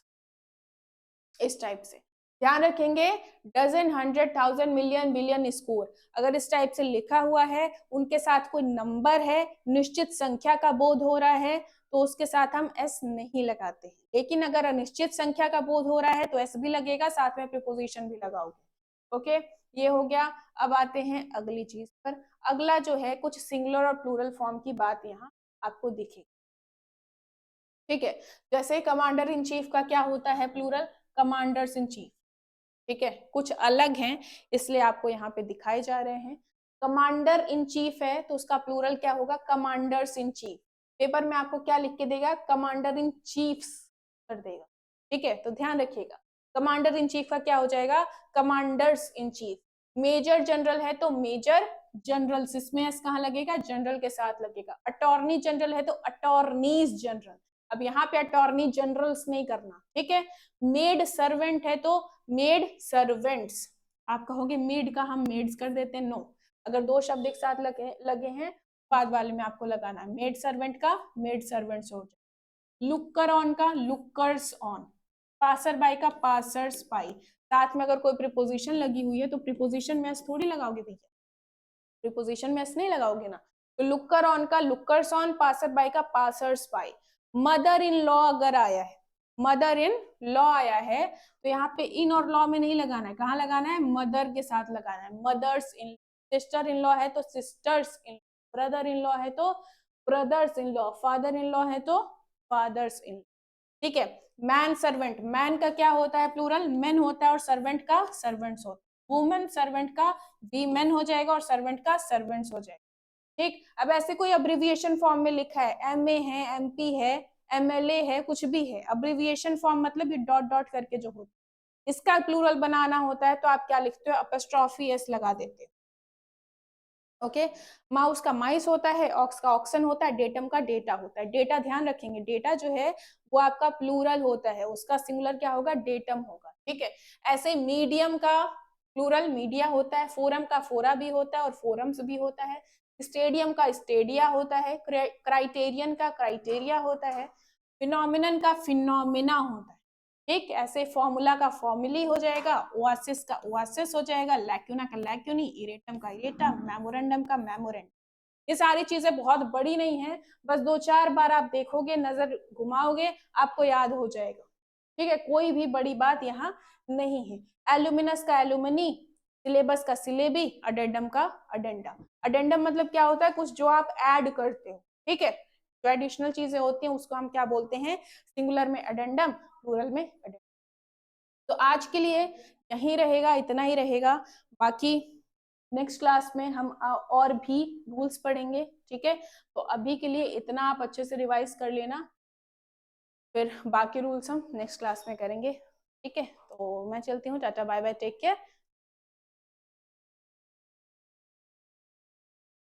इस टाइप से ध्यान रखेंगे। डजन, 100, 1000, मिलियन, बिलियन, स्कोर, अगर इस टाइप से लिखा हुआ है, उनके साथ कोई नंबर है, निश्चित संख्या का बोध हो रहा है, तो उसके साथ हम एस नहीं लगाते हैं। लेकिन अगर अनिश्चित संख्या का बोध हो रहा है तो एस भी लगेगा, साथ में प्रीपोजिशन भी लगाओगे। ओके, ये हो गया। अब आते हैं अगली चीज पर। अगला जो है, कुछ सिंगुलर और प्लूरल फॉर्म की बात यहाँ आपको दिखेगी। ठीक है, जैसे कमांडर इन चीफ का क्या होता है प्लूरल, कमांडर्स इन चीफ। ठीक है, कुछ अलग हैं इसलिए आपको यहाँ पे दिखाए जा रहे हैं। कमांडर इन चीफ है तो उसका प्लूरल क्या होगा, कमांडर्स इन चीफ। पेपर में आपको क्या लिख के देगा, कमांडर इन चीफ्स कर देगा। ठीक है, तो ध्यान रखिएगा, कमांडर इन चीफ का क्या हो जाएगा, commanders in chief. Major general है तो मेजर जनरल्स, इसमें एस कहाँ लगेगा, जनरल के साथ लगेगा। अटॉर्नी जनरल है तो अटॉर्नीज जनरल, अब यहाँ पे अटॉर्नी जनरल्स नहीं करना। ठीक है, मेड सर्वेंट है तो मेड सर्वेंट्स, आप कहोगे मेड का हम मेड्स कर देते हैं, नो, अगर दो शब्द एक साथ लगे हैं, बाद वाले में आपको लगाना है, मेड सर्वेंट का मेड सर्वेंट्स हो जाए, लुकर ऑन का लुकर्स ऑन, पासर बाई का पासर्स बाई। साथ में अगर कोई प्रीपोजिशन लगी हुई है तो प्रीपोजिशन में एस थोड़ी लगाओगे भैया, प्रीपोजिशन में एस नहीं लगाओगे ना। तो लुकर ऑन का लुकर्स ऑन, पासर बाई का passers by. Mother in law अगर आया है, मदर इन लॉ आया है तो यहाँ पे इन और लॉ में नहीं लगाना है, कहाँ लगाना है, मदर के साथ लगाना है, mother's in. Sister in law है तो sisters in, brother in law है तो brothers in law, father in law है तो फादर्स इन। ठीक है, मैन सर्वेंट, मैन का क्या होता है प्लूरल, मेन होता है, और सर्वेंट का सर्वेंट्स होता है। वुमेन सर्वेंट का वीमेन हो जाएगा और सर्वेंट का सर्वेंट्स हो जाएगा। ठीक, अब ऐसे कोई अब्रिविएशन फॉर्म में लिखा है, एमए है, एमपी है, एमएलए है, कुछ भी है, अब्रिविएशन फॉर्म मतलब ये डॉट डॉट करके जो होता है, इसका प्लूरल बनाना होता है तो आप क्या लिखते हो, अपस्ट्रॉफी एस लगा देते हो। ओके, माउस का माइस होता है, ऑक्स का ऑक्सन होता है, डेटम का डेटा होता है। डेटा ध्यान रखेंगे, डेटा जो है वो आपका प्लूरल होता है, उसका सिंगुलर क्या होगा, डेटम होगा। ठीक है, ऐसे मीडियम का प्लूरल मीडिया होता है, फोरम का फोरा भी होता है और फोरम्स भी होता है, स्टेडियम का स्टेडिया होता है, क्राइटेरियन का क्राइटेरिया होता है, फिनोमिनन का फिनोमिना होता है। ठीक, ऐसे फॉर्मूला का फॉर्मूली हो जाएगा, ओआसिस का ओआसिस हो जाएगा, लैक्यूना का लैक्यूनी, इरेटम का इरेटम, मेमोरेंडम का मेमोरेंडम। ये सारी चीजें बहुत बड़ी नहीं है, बस 2-4 बार आप देखोगे, नजर घुमाओगे, आपको याद हो जाएगा। ठीक है, कोई भी बड़ी बात यहाँ नहीं है। एल्यूमिनस का एल्यूमिनी, सिलेबस का सिलेबी, अडेंडम का अडेंडम। अडेंडम मतलब क्या होता है, कुछ जो आप ऐड करते हो। ठीक है, जो एडिशनल चीजें होती हैं उसको हम क्या बोलते हैं, सिंगुलर में अडेंडम, प्लूरल में अडेंडम। तो आज के लिए यही रहेगा, इतना ही रहेगा। बाकी नेक्स्ट क्लास में हम और भी रूल्स पढ़ेंगे। ठीक है, तो अभी के लिए इतना आप अच्छे से रिवाइज कर लेना, फिर बाकी रूल्स हम नेक्स्ट क्लास में करेंगे। ठीक है, तो मैं चलती हूँ, tata bye bye, take care.